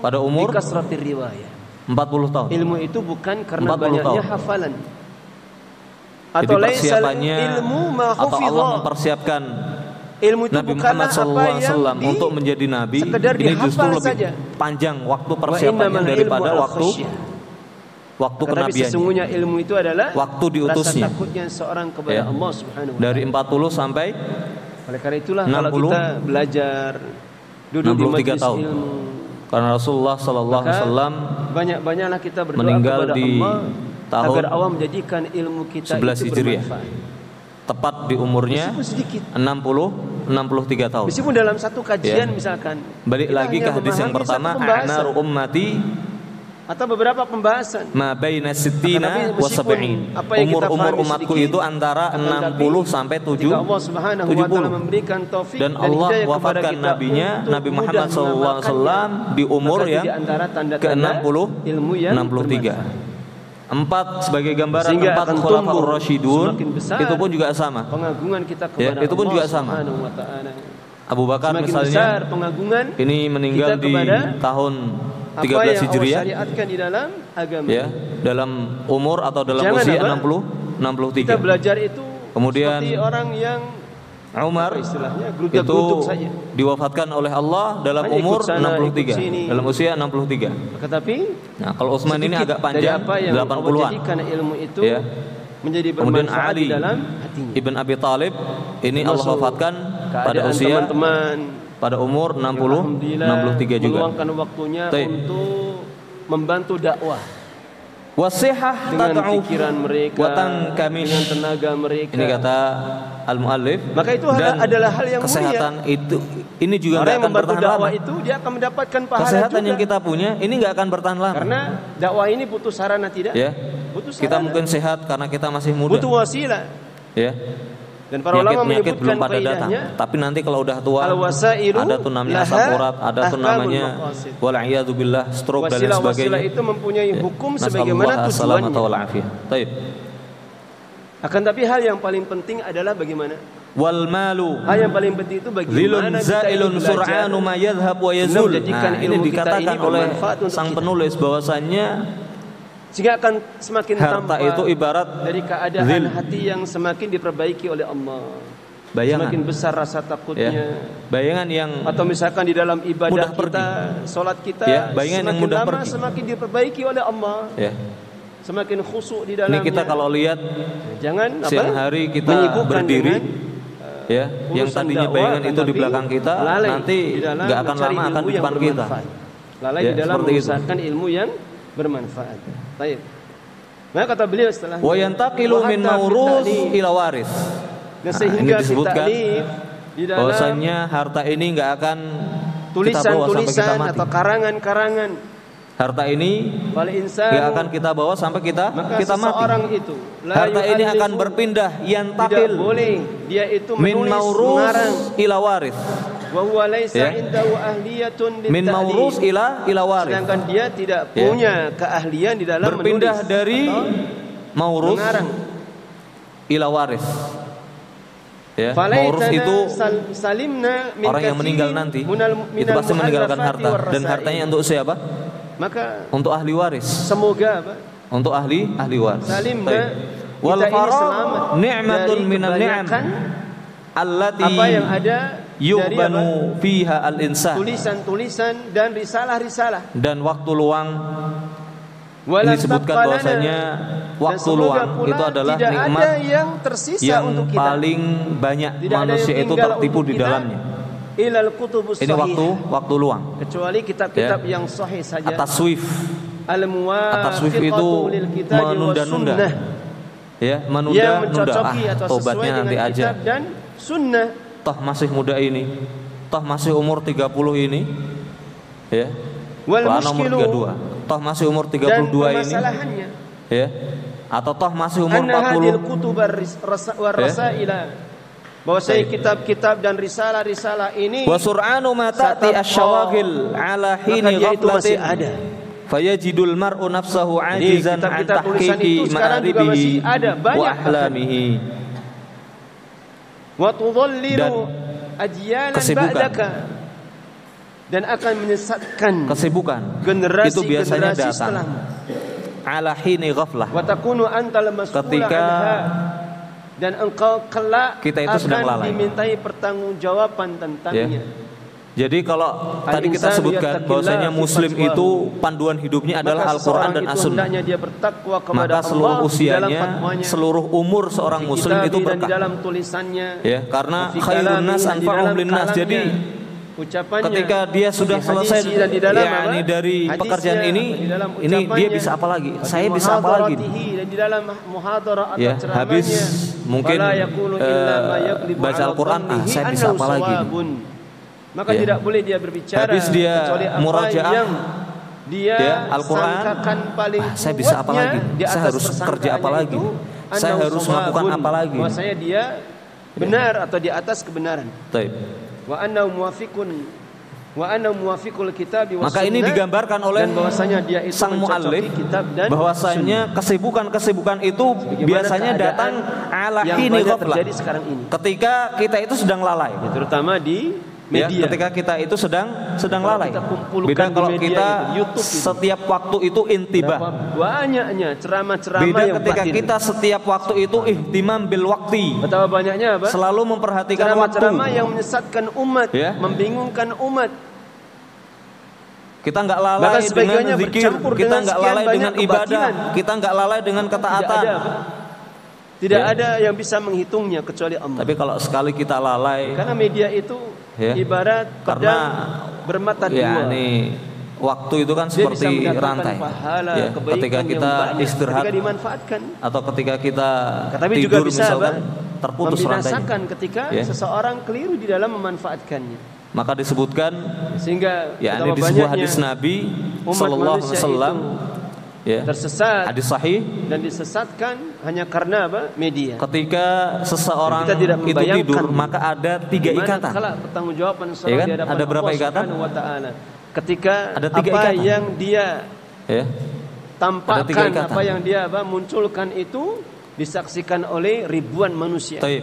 pada umur bikasratir riwayah. 40 tahun. Ilmu itu bukan karena 40 banyaknya tahun. hafalan. Jadi Atau laisal persiapannya ilmu ma atau Allah hufidha. mempersiapkan Ilmu itu Nabi Muhammad SAW untuk menjadi Nabi. Ini justru lebih saja. panjang waktu persiapannya daripada waktu Tetapi kenabiannya. sesungguhnya ilmu itu adalah waktu diutusnya. rasa takutnya seorang kepada Allah Subhanahu wa ta'ala. Dari 40 sampai oleh karena itulah 60, kalau kita belajar duduk di majelis tahun. ilmu, Karena Rasulullah sallallahu alaihi wasallam banyak-banyaklah kita berdoa meninggal kepada di Allah tahun agar Allah menjadikan ilmu kita 11 itu Hijriah. bermanfaat. Tepat di umurnya Meskipun sedikit. 63 tahun. Meskipun dalam satu kajian misalkan. Balik lagi ke hadis yang pertama, a'maru ummati, atau beberapa pembahasan. ma baina sittina wa sab'in. Umur umatku itu antara 60 sampai 70. Dan Allah wafatkan nabinya Nabi Muhammad SAW di umur yang ke-60 63. 4 sebagai gambaran 4 khulafaur rasyidun itu pun juga sama. Pengagungan kita kepada itu pun juga sama. Abu Bakar misalnya ini meninggal di tahun 13 Hijriah di dalam agama. Dalam umur atau dalam usia 63. Kita belajar itu kemudian seperti orang yang Umar itu diwafatkan oleh Allah dalam umur 63, dalam usia 63. Tetapi kalau Utsman ini agak panjang, 80-an. Ilmu itu menjadi kemudian bermanfaat Ali di dalam hatinya. Ibn Abi Thalib ini Allah wafatkan pada usia pada umur 63 juga. Meluangkan waktunya untuk membantu dakwah. Wasihah tad'u pikiran mereka, dengan tenaga mereka. Ini kata al-muallif. Maka itu adalah hal yang kesehatan mulia. itu ini juga nggak akan bertahan lama. Itu dia akan mendapatkan pahala kesehatan juga. yang kita punya ini nggak akan bertahan lama. Karena dakwah ini butuh sarana tidak? Butuh sarana. Kita mungkin sehat karena kita masih muda. Butuh wasilah. Dan para ulama penyakit belum menyebutkan pada datang. Tapi nanti kalau udah tua, ada tuh namanya asam urat, ada tuh namanya wal'iyadzubillah stroke dan lain sebagainya. Wasilah itu mempunyai hukum sebagaimana tujuannya. Akan tapi hal yang paling penting adalah bagaimana? Wal malu. Hal yang paling penting itu bagaimana kita sur'anu ma yadhhab wa yazul. Ini dikatakan oleh sang penulis bahwasannya sehingga akan semakin harta itu ibarat dari keadaan hati yang semakin diperbaiki oleh Allah. Bayangan. Semakin besar rasa takutnya. Bayangan yang atau misalkan di dalam ibadah kita, salat kita, bayangan yang mudah pergi. Semakin diperbaiki oleh Allah. Semakin khusyuk di dalamnya. Ini kita kalau lihat jangan siang hari kita berdiri yang tadinya bayangan itu di belakang kita, nanti nggak akan lama akan di depan kita. Lalai di dalam mengusahakan ilmu yang bermanfaat. Baik. Maka kata beliau setelah wa yantaqilu min mawrus ila waris. Sehingga ini disebutkan di dalam bahwasanya harta ini enggak akan tulisan-tulisan atau karangan-karangan. Harta ini enggak akan kita bawa sampai kita mati. Itu, harta ini akan berpindah yantakil. Tidak boleh dia itu min mawrus ila waris. Wa huwa laysa indahu ahliyatun min mawrus ila waris. Sedangkan dia tidak punya keahlian di dalam berpindah dari mawrus ila waris. Mawrus itu orang yang meninggal nanti itu pasti meninggalkan harta. Dan hartanya untuk siapa? Maka untuk ahli waris. Semoga apa? Untuk ahli waris. Wal faragh ni'matun minan ni'am allati apa yang ada yu'banu fiha al-insan. Tulisan-tulisan dan risalah-risalah. Dan waktu luang ini disebutkan bahwasanya waktu luang itu adalah nikmat yang paling banyak manusia itu tertipu di dalamnya. Ini waktu luang. Kecuali kitab-kitab yang sahih saja. At-taswif. At-taswif itu menunda-nunda. Menunda. Tobatnya nanti aja. Dan sunnah. Toh masih muda ini, toh masih umur 30 ini, umur 32. toh masih umur 32 ini. Ya. Atau toh masih umur 40. Bahwa saya kitab-kitab dan risalah-risalah ini wa sur'anu ma ta'ti asy-syawaghil ala hini ghaflatin fayajidul mar'u nafsahu ajizan an tahqiqi ma'aribihi wa ahlamihi. Wa tudhallilu ajyalan ba'daka, dan akan menyesatkan kesibukan generasi itu biasanya datang ala hini ghaflah, ketika dan engkau kelak kita itu sedang lalai, dimintai pertanggungjawaban tentangnya. Jadi kalau tadi kita sebutkan bahwasanya Muslim itu panduan hidupnya adalah Al-Quran dan As-Sunnah, maka seluruh usianya, seluruh umur seorang Muslim itu berkah. Ya, karena khairun nas anfa'uhum linnas. Jadi ketika dia sudah selesai yakni dari pekerjaan ini dia bisa apa lagi? Saya bisa apa lagi? Ya, habis mungkin baca Al-Quran, saya bisa apa lagi? Maka tidak boleh dia berbicara. Habis dia murajaah dia Al-Quran, saya bisa apa lagi? Saya harus kerja apa lagi? Saya harus melakukan apa lagi? Bahwasanya dia benar atau di atas kebenaran. Taib. Wa anna muwafiqul kitab wa maka ini digambarkan oleh sang muallif bahwasanya kesibukan-kesibukan itu biasanya datang ala hini ghaflah, ketika kita itu sedang lalai, terutama di media. Ya, ketika kita itu sedang lalai. Beda kalau kita setiap waktu itu intibah. Banyaknya ceramah-ceramah beda yang ketika batin. Kita setiap waktu itu ihtimam bil waqti. Betapa banyaknya apa? Selalu memperhatikan ceramah-ceramah yang menyesatkan umat, ya? Membingungkan umat. Kita nggak lalai dengan zikir, kita nggak lalai dengan ibadah, kita nggak lalai dengan ketaatan. Tidak ada yang bisa menghitungnya kecuali Allah. Tapi kalau sekali kita lalai, karena media itu ibarat pedang bermata dua. Nih, waktu itu kan seperti rantai. Ya, ketika kita istirahat atau ketika kita tidur juga bisa misalkan terputus rantainya. Ketika seseorang keliru di dalam memanfaatkannya. Maka disebutkan sehingga ini di sebuah hadis Nabi sallallahu alaihi wasallam tersesat, hadis sahih, dan disesatkan hanya karena apa? Media. Ketika seseorang itu tidur, maka ada 3 ikatan. Pertanggungjawaban kan? Ada berapa ikatan? Ketika ada 3 apa ikatan yang dia tampakkan, apa yang dia munculkan itu disaksikan oleh ribuan manusia. Taib.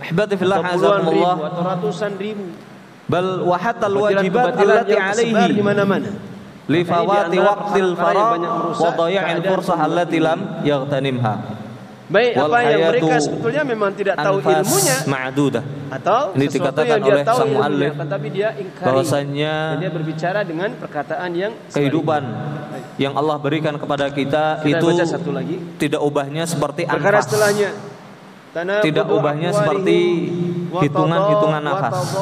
Ahibati fillah, azakumullah, atau ratusan ribu. Bal wa hatta al-wajibat allati alaihi di mana-mana. Li fawati waqtil faragh wa dhaya'il fursah allati lam yaghtanimha. Baik, apa yang mereka sebetulnya memang tidak tahu ilmunya ma'dudah. Atau ini dikatakan oleh sang muallif tapi dia ingkari, bahwasanya dia berbicara dengan perkataan yang kehidupan yang Allah berikan kepada kita itu tidak ubahnya seperti anfas. Tidak ubahnya seperti hitungan-hitungan nafas.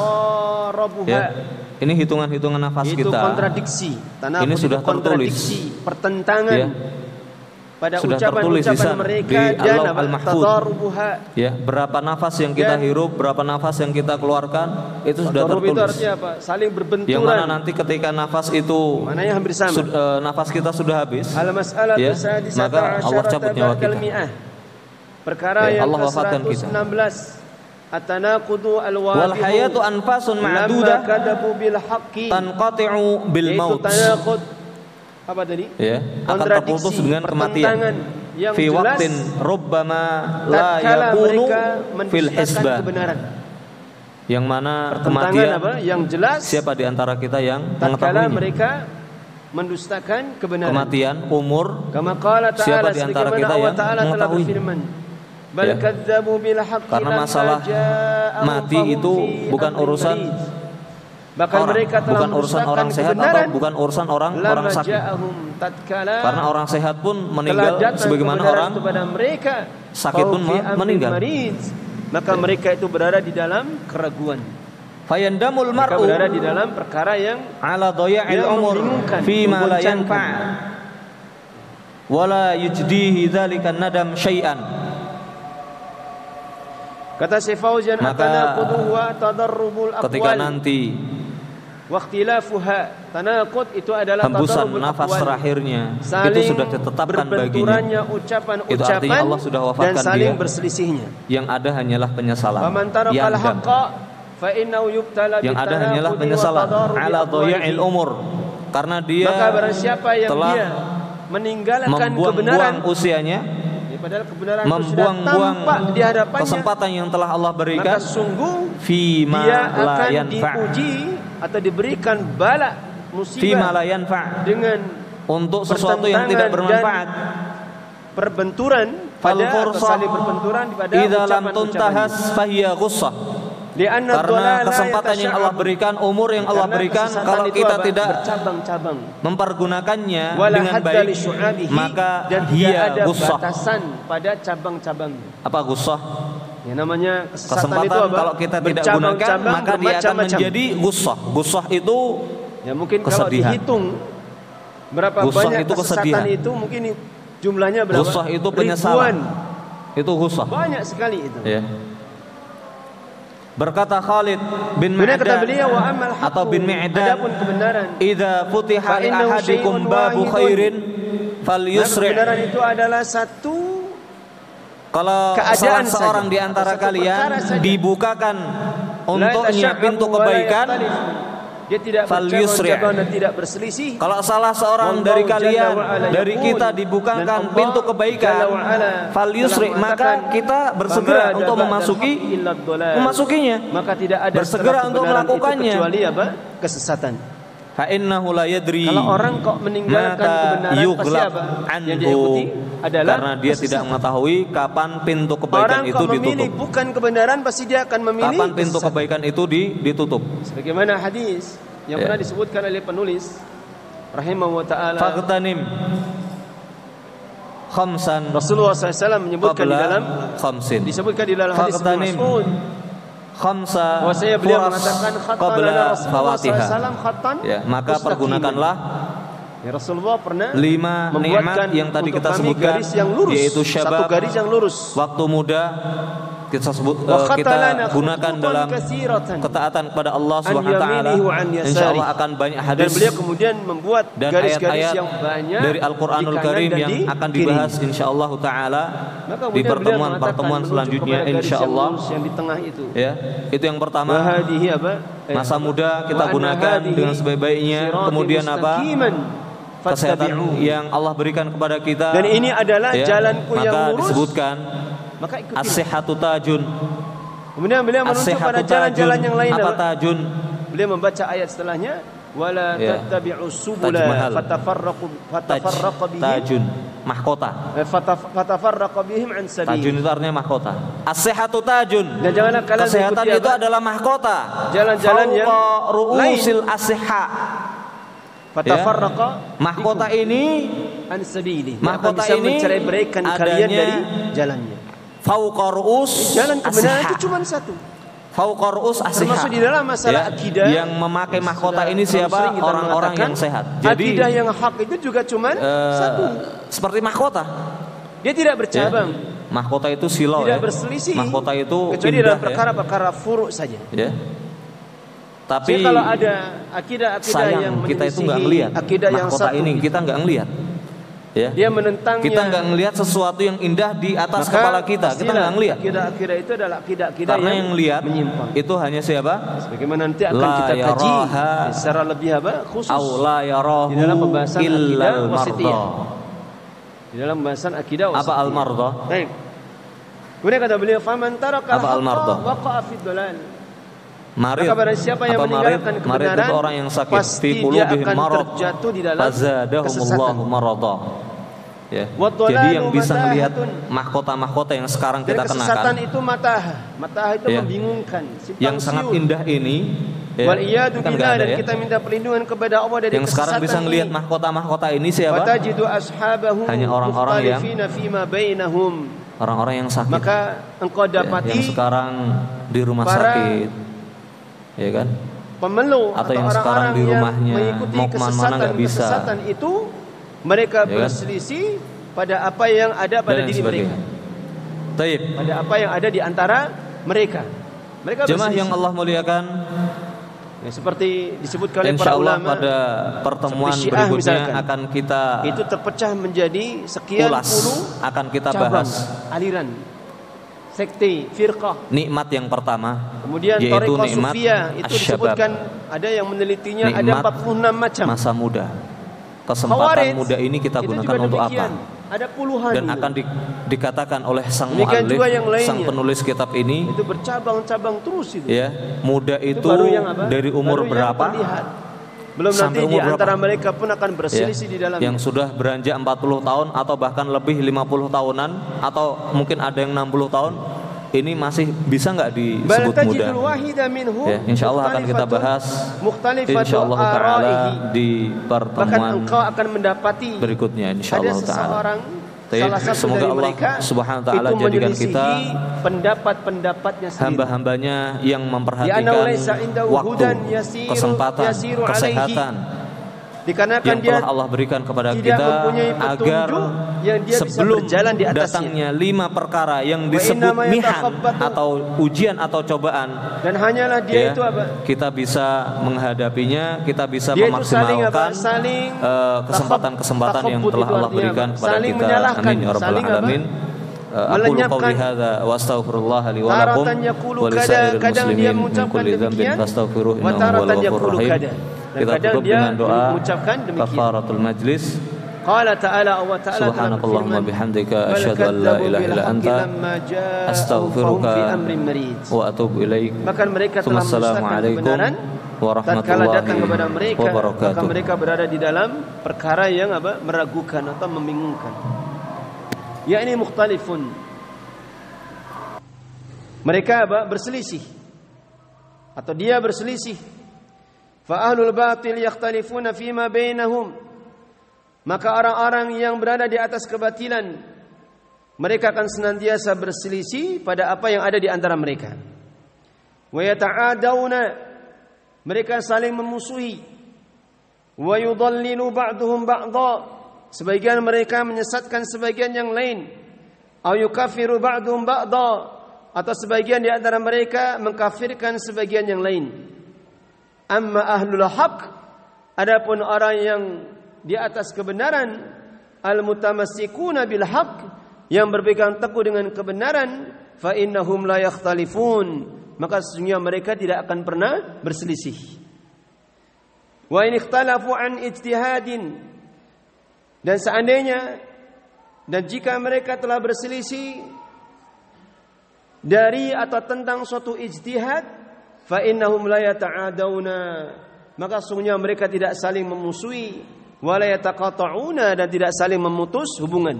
Ya. Ini hitungan-hitungan nafas itu kita. Kontradiksi. Ini sudah tertulis. Pertentangan. Ya. Pada sudah tertulis di sana di Allah Al-Mahfuz. Ya, berapa nafas yang kita hirup, berapa nafas yang kita keluarkan, itu sudah tertulis. Itu artinya apa? Saling berbenturan. Yang mana nanti ketika nafas itu hampir sama. Nafas kita sudah habis, ya, maka Allah cabut nyawa kita. Perkara yang Allah wafatkan kita. At-tanaqudu al-wadihu wal hayatu anfasun ma'dudah tanqati'u bil maut. Apa tadi? Ya, akan terputus dengan kematian. Fi waqtin rubbama la yakunu fil hisbah. Yang mana kematian yang jelas, siapa di antara kita yang mengetahuinya? Mereka mendustakan kebenaran. Kematian, umur, siapa di antara kita yang mengetahuinya? Ya. Karena masalah mati itu bukan urusan bahkan orang, mereka telah bukan urusan orang sehat atau bukan urusan orang sakit. Karena orang sehat pun meninggal sebagaimana orang sakit pun meninggal. Maka mereka itu berada di dalam keraguan. Fayandamul mar'u berada di dalam perkara yang ala dhaya'il umur fi ma la yanfa' wala yujdihi dzalika nadam syai'an. Kata Syekh Fauzan, maka ketika nanti Waqtilafuha, tanaqud itu adalah hembusan nafas terakhirnya itu sudah ditetapkan baginya. Ucapan-ucapan itu artinya Allah sudah wafatkan dan saling dia. berselisihnya. Yang ada hanyalah penyesalan. Yang ada hanyalah penyesalan ala dhaya'il umur, karena dia maka barang siapa yang telah dia meninggalkan kebenaran usianya, padahal kebenaran membuang-buang di hadapannya, kesempatan yang telah Allah berikan, maka sungguh fima dia la akan yanfa' diuji atau diberikan bala musibah fima la yanfa' dengan untuk sesuatu yang tidak bermanfaat, perbenturan pada atau saling berbenturan pada idza lam tuntahas fahiya ghussah. Karena kesempatan yang Allah berikan, umur yang Allah berikan, kalau kita tidak mempergunakannya dengan baik, maka dia ghussah. Pada cabang-cabangnya. Apa ghussah? Ya, namanya kesempatan itu apa? Kalau kita tidak gunakan, maka dia akan menjadi ghussah. Ghussah itu ya mungkin kesedihan. Kalau dihitung berapa ghussah banyak itu kesedihan. Itu mungkin jumlahnya berapa? Ghussah itu penyesalan. Itu ghussah. Banyak sekali itu. Ya. Berkata Khalid bin Ma'dan atau bin Ma'dan, idza futiha li ahadikum babu khairin falyusri'. Kebenaran itu adalah satu kalau salah seorang di antara kalian dibukakan untuknya pintu kebaikan, dia tidak bercabang dan tidak berselisih. Kalau salah seorang dari kalian, dari kita dibukakan pintu kebaikan, falyusri, maka kita bersegera untuk memasukinya. Maka tidak ada bersegera untuk melakukannya. Kecuali apa? Kesesatan. Fa innahu la yadri. Kalau orang kok meninggalkan kebenaran, pasti apa? Yang dia ikuti adalah karena dia tidak mengetahui kapan pintu kebaikan itu ditutup. Orang memilih bukan kebenaran, pasti dia akan memilih kapan pintu kebaikan itu ditutup. Sebagaimana hadis yang pernah disebutkan oleh penulis rahimahu wa ta'ala, faqtanim khamsan. Rasulullah SAW menyebutkan di dalam khamsin, disebutkan di dalam hadis Mas'ud khamsa bahwasanya beliau mengatakan qabla fawatiha. Ya, maka pergunakanlah ya, Rasulullah pernah 5 nikmat yang tadi kita sebutkan, yaitu syabab, satu garis yang lurus, waktu muda, kita gunakan dalam ketaatan kepada Allah Subhanahu wa taala. Insyaallah akan banyak hadis. Dan beliau kemudian membuat garis-garis yang banyak dari Al-Qur'anul Karim yang akan dibahas insyaallah taala di pertemuan selanjutnya insyaallah. Yang di tengah itu. Ya, itu yang pertama. Masa muda kita gunakan dengan sebaik-baiknya. Kemudian apa? Kesehatan yang Allah berikan kepada kita. Dan ini adalah jalanku yang lurus. Maka disebutkan maka ikuti. As-sihhatu tajun. Kemudian beliau menuntut pada jalan-jalan yang lain. Apa tajun? Beliau membaca ayat setelahnya, wala tattabi'us subula fatafarraqu bihim. Tajun, mahkota. Fatafarraqu bihim an sabil. Tajun itu artinya mahkota. As-sihhatu tajun. Dan janganlah kalian kesehatan itu adalah mahkota. Jalan-jalan yang ru'usil as-sihha. Fatafarraqa, mahkota ini an sabili. Mahkota ini menceraikan kalian dari jalannya. Fauqa ru'us, jalan kebenaran itu cuma satu. Fauqa ru'us as-sihha. Termasuk di dalam masalah akidah. Yang memakai mahkota ini siapa? Orang-orang yang sehat. Jadi akidah yang hak itu juga cuma satu. Seperti mahkota. Dia tidak bercabang. Mahkota itu silau, tidak berselisih. Mahkota itu kecuali dalam perkara-perkara furu' saja. Ya. Tapi kalau ada akidah yang kita itu nggak ngelihat mahkota yang ini, kita nggak ngelihat. Ya. Dia menentangnya. Kita nggak ngelihat sesuatu yang indah di atas kepala kita. Kita nggak ngelihat. Akidah itu adalah akidah yang lihat menyimpang. Itu hanya siapa? Sebagaimana nanti akan kita kaji secara lebih khusus. Aula yarahu di dalam pembahasan akidah wasitiyah. Di dalam pembahasan akidah wasitiyah. Apa al-marda? Baik. Kemudian kata beliau, "Faman taraka al-marda waqa'a fi dhalal." Marid. Maka pada siapa yang meninggalkan kebenaran, itu orang yang sakit, pasti dia akan terjatuh di dalam kesesatan. Ya. Jadi yang bisa melihat mahkota-mahkota yang sekarang kita kenakan. Kesesatan itu matah itu membingungkan. Yang sangat indah ini. Waliyadu billah, dan kita minta perlindungan kepada Allah dari yang sekarang bisa melihat mahkota-mahkota ini siapa? Hanya orang-orang yang orang-orang yang sakit. Maka engkau dapati yang sekarang di rumah sakit. Ya kan? Pemeluk atau yang sekarang di rumahnya mau kemana nggak bisa. Kesesatan itu mereka berselisih pada apa yang ada pada diri mereka. Taib. Pada apa yang ada di antara mereka. Mereka jemaah yang Allah muliakan, Ya, seperti disebutkan oleh para ulama, pada pertemuan berikutnya akan kita itu terpecah menjadi sekian puluh akan kita cabang, bahas aliran, sekte, firqah. Nikmat yang pertama, kemudian yaitu nikmat sufiyah, itu disebutkan ada yang menelitinya nikmat ada 46 macam. Masa muda. Kesempatan muda ini kita gunakan untuk apa? Ada puluhan. Dan akan dikatakan oleh sang muallif, sang penulis kitab ini, itu bercabang-cabang terus itu. Ya, muda itu dari umur berapa? Belum nanti di antara mereka pun akan berselisih di dalamnya. Yang sudah beranjak 40 tahun atau bahkan lebih 50 tahunan atau mungkin ada yang 60 tahun. Ini masih bisa nggak disebut muda? Ya, insya Allah akan kita bahas insya Allah Ta'ala di pertemuan bahkan engkau akan mendapati berikutnya insya Allah Ta'ala. Salah satu semoga dari Allah mereka Subhanahu wa Ta'ala jadikan kita pendapat-pendapatnya sendiri, hamba-hambanya yang memperhatikan waktu, kesempatan, kesehatan dikarenakan yang telah Allah berikan kepada kita, agar yang dia sebelum bisa berjalan di atasnya. Datangnya 5 perkara yang disebut mihan atau ujian atau cobaan, dan hanyalah dia itu kita bisa menghadapinya, kita bisa memaksimalkan kesempatan-kesempatan yang telah Allah berikan kepada kita. Amin ya rabbal alamin. Aqulu qawli hadza wa astaghfirullah li wa lakum wa lisa'iril muslimin min kulli dhanbin fastaghfiruhu innahu huwal ghafurur rahim. Kita tutup dengan doa kafaratul majlis. Qala ta'ala wa ta'ala subhanakallahumma bihamdika asyhadu an la ilaha illa anta astaghfiruka wa atubu ilaik. Maka mereka telah mendustakan kebenaran tatkala datang kepada mereka, maka mereka berada di dalam perkara yang meragukan atau membingungkan. Yakni mukhtalifun. Mereka berselisih atau dia berselisih. Fa ahlul batil yakhtalifuna fima bainahum. Maka orang-orang yang berada di atas kebatilan, mereka akan senantiasa berselisih pada apa yang ada di antara mereka. Wa yata'adawna, mereka saling memusuhi. Wa yudallilu ba'duhum ba'dha, sebagian mereka menyesatkan sebagian yang lain. Aw yukaffiru ba'duhum ba'dha, atau sebagian di antara mereka mengkafirkan sebagian yang lain. Amma ahlul haq, adapun orang yang di atas kebenaran, al-mutamassikuna bil haq, yang berpegang teguh dengan kebenaran, fa innahum la yakhtalifun, maka sesungguhnya mereka tidak akan pernah berselisih. Wa in ikhtalafu an ijtihadin, dan seandainya dan jika mereka telah berselisih dari atau tentang suatu ijtihad, fa innahum la yata'adawna, maka sesungguhnya mereka tidak saling memusuhi, wala yataqata'una, dan tidak saling memutus hubungan.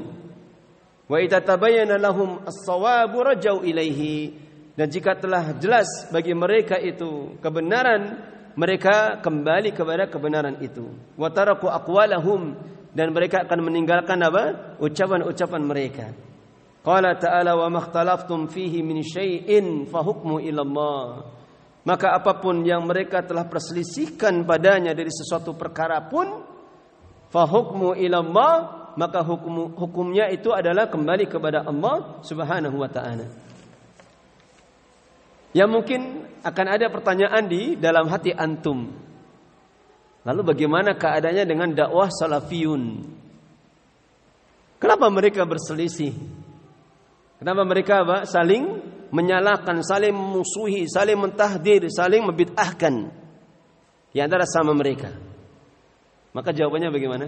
Wa idza tabayyana lahum as-shawabu rajau ilaihi, dan jika telah jelas bagi mereka itu kebenaran, mereka kembali kepada kebenaran itu. Wa taraku aqwalahum, dan mereka akan meninggalkan ucapan-ucapan mereka. Qala ta'ala wa makhtalaftum fihi min syai'in fa hukmu ila Allah. Maka apapun yang mereka telah perselisihkan padanya dari sesuatu perkara pun, fa hukmu ila Allah, maka hukumnya itu adalah kembali kepada Allah Subhanahu wa ta'ala. Ya, mungkin akan ada pertanyaan di dalam hati antum. Lalu bagaimana keadaannya dengan dakwah salafiyun? Kenapa mereka berselisih? Kenapa mereka saling menyalahkan, saling memusuhi, saling mentahdir, saling membid'ahkan di antara sama mereka? Maka jawabannya bagaimana?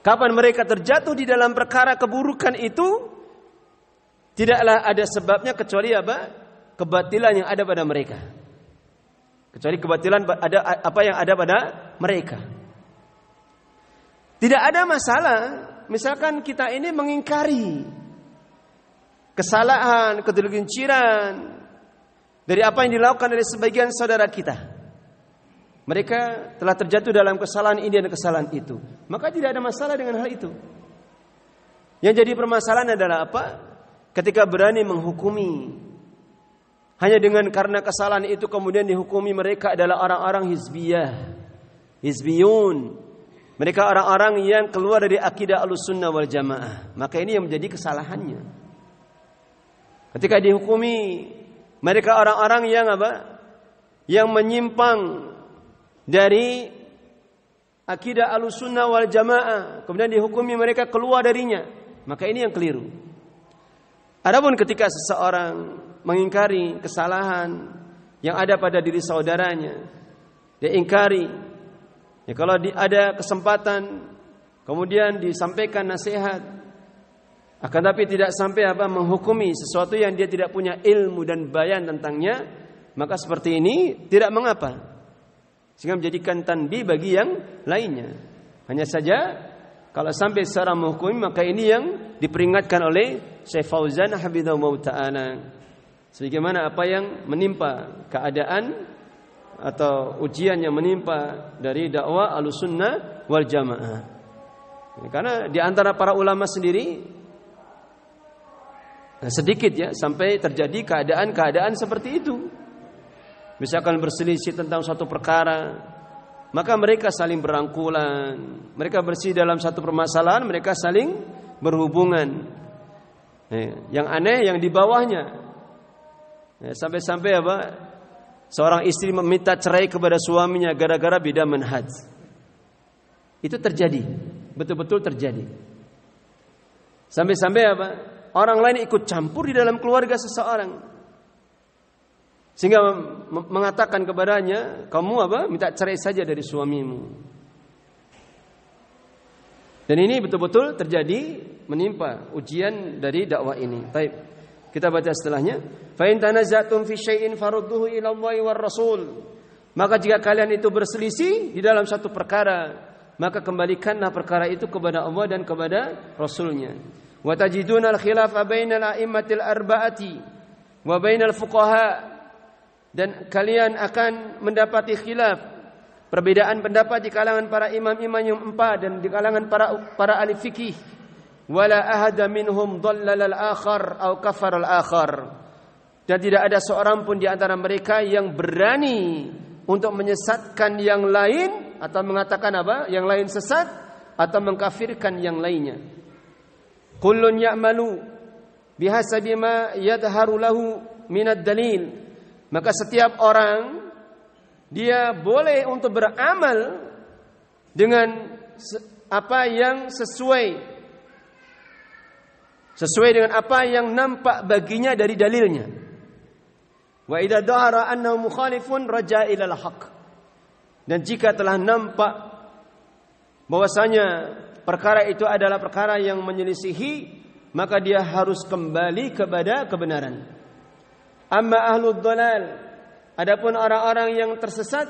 Kapan mereka terjatuh di dalam perkara keburukan itu, tidaklah ada sebabnya kecuali kebatilan yang ada pada mereka. Kecuali kebatilan ada apa yang ada pada mereka. Tidak ada masalah misalkan kita ini mengingkari kesalahan, kedurginciran dari apa yang dilakukan oleh sebagian saudara kita. Mereka telah terjatuh dalam kesalahan ini dan kesalahan itu, maka tidak ada masalah dengan hal itu. Yang jadi permasalahan adalah apa? Ketika berani menghukumi hanya dengan karena kesalahan itu, kemudian dihukumi mereka adalah orang-orang hizbiyun. Mereka orang-orang yang keluar dari akidah Ahlussunnah wal Jamaah. Maka ini yang menjadi kesalahannya. Ketika dihukumi mereka orang-orang yang yang menyimpang dari akidah Ahlussunnah wal Jamaah, kemudian dihukumi mereka keluar darinya, maka ini yang keliru. Adapun ketika seseorang mengingkari kesalahan yang ada pada diri saudaranya, dia ingkari, ya kalau ada kesempatan kemudian disampaikan nasihat, akan tapi tidak sampai menghukumi sesuatu yang dia tidak punya ilmu dan bayan tentangnya, maka seperti ini tidak mengapa, sehingga menjadikan tanbih bagi yang lainnya. Hanya saja kalau sampai secara menghukumi, maka ini yang diperingatkan oleh Syekh Fauzan hafizahullah ta'ala, sebagaimana apa yang menimpa keadaan atau ujian yang menimpa dari dakwah Ahlussunnah wal Jamaah. Karena di antara para ulama sendiri sedikit ya sampai terjadi keadaan-keadaan seperti itu. Misalkan berselisih tentang suatu perkara, maka mereka saling berangkulan, mereka bersih dalam satu permasalahan, mereka saling berhubungan. Yang aneh yang di bawahnya, sampai-sampai seorang istri meminta cerai kepada suaminya gara-gara beda manhaj. Itu terjadi, betul-betul terjadi. Sampai-sampai orang lain ikut campur di dalam keluarga seseorang, sehingga mengatakan kepadanya, kamu minta cerai saja dari suamimu. Dan ini betul-betul terjadi, menimpa ujian dari dakwah ini. Baik, kita baca setelahnya. Fa in tanaza'tum fi syai'in farudduhu ila Allahi war Rasul. Maka jika kalian itu berselisih di dalam satu perkara, maka kembalikanlah perkara itu kepada Allah dan kepada Rasulnya. Wa tajiduna al-khilafa bainal a'immatil arba'ati wa bainal fuqaha. Dan kalian akan mendapati khilaf, perbedaan pendapat di kalangan para imam-imam yang empat dan di kalangan para ahli fikih. Wala ahada minhum dhallala al-akhar aw kafara al-akhar. Dan tidak ada seorang pun di antara mereka yang berani untuk menyesatkan yang lain atau mengatakan yang lain sesat atau mengkafirkan yang lainnya. Kullun ya'malu bihasabi ma yadharu lahu minad dalil. Maka setiap orang dia boleh untuk beramal dengan apa yang sesuai dengan apa yang nampak baginya dari dalilnya. Wa idza dhahara annahu mukhalifun raja ila al-haq. Dan jika telah nampak bahwasanya perkara itu adalah perkara yang menyelisihi, maka dia harus kembali kepada kebenaran. Amma ahlud dhalal, adapun orang-orang yang tersesat,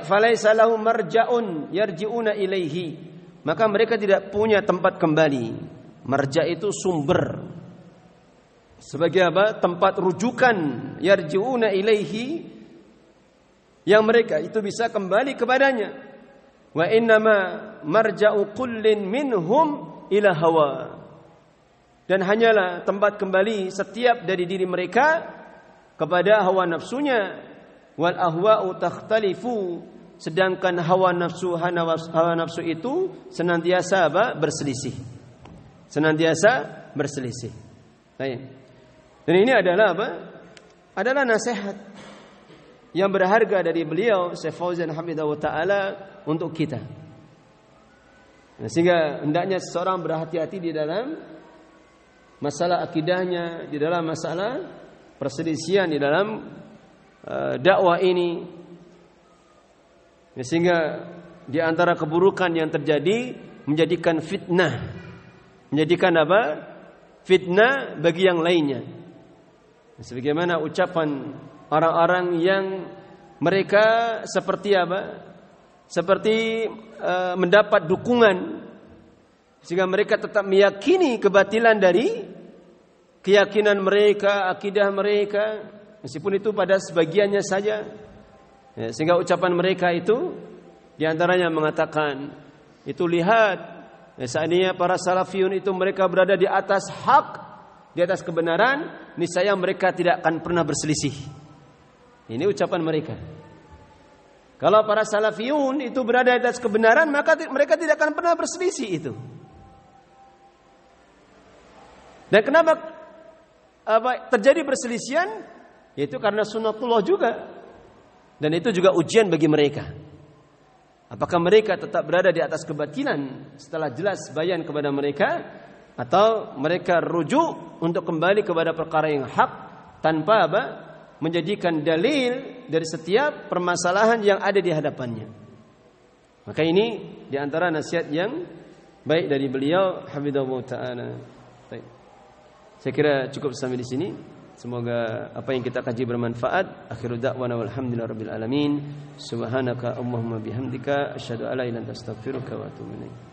falaisa lahum marja'un yarji'una ilaihi, maka mereka tidak punya tempat kembali. Marja' itu sumber, sebagai tempat rujukan, yarji'una ilaihi, yang mereka itu bisa kembali kepadanya. Wa innama marja'u kullin minhum ila hawa. Dan hanyalah tempat kembali setiap dari diri mereka kepada hawa nafsunya. Wal ahwa'u takhtalifu, sedangkan hawa nafsu itu senantiasa berselisih. Senantiasa berselisih. Baik. Dan ini adalah adalah nasihat yang berharga dari beliau Syekh Fauzan hafizahullah taala untuk kita. Sehingga hendaknya seseorang berhati-hati di dalam masalah akidahnya, di dalam masalah perselisihan di dalam dakwah ini. Sehingga di antara keburukan yang terjadi menjadikan fitnah, menjadikan fitnah bagi yang lainnya. Sebagaimana ucapan orang-orang yang mereka seperti seperti mendapat dukungan, sehingga mereka tetap meyakini kebatilan dari keyakinan mereka, akidah mereka, meskipun itu pada sebagiannya saja. Sehingga ucapan mereka itu diantaranya mengatakan, itu lihat, seandainya para salafiyun itu mereka berada di atas hak, di atas kebenaran, niscaya mereka tidak akan pernah berselisih. Ini ucapan mereka. Kalau para salafiyun itu berada di atas kebenaran, maka mereka tidak akan pernah berselisih itu. Dan kenapa terjadi perselisihan? Yaitu karena sunnatullah juga. Dan itu juga ujian bagi mereka. Apakah mereka tetap berada di atas kebatilan setelah jelas bayan kepada mereka, atau mereka rujuk untuk kembali kepada perkara yang hak tanpa menjadikan dalil dari setiap permasalahan yang ada di hadapannya. Maka ini di antara nasihat yang baik dari beliau hafizahullah taala. Baik. Saya kira cukup sampai di sini. Semoga apa yang kita kaji bermanfaat. Akhiru da'wana walhamdulillahirabbil alamin. Subhanaka Allahumma bihamdika asyhadu an la ilaha illa anta astaghfiruka wa atubu ilaik.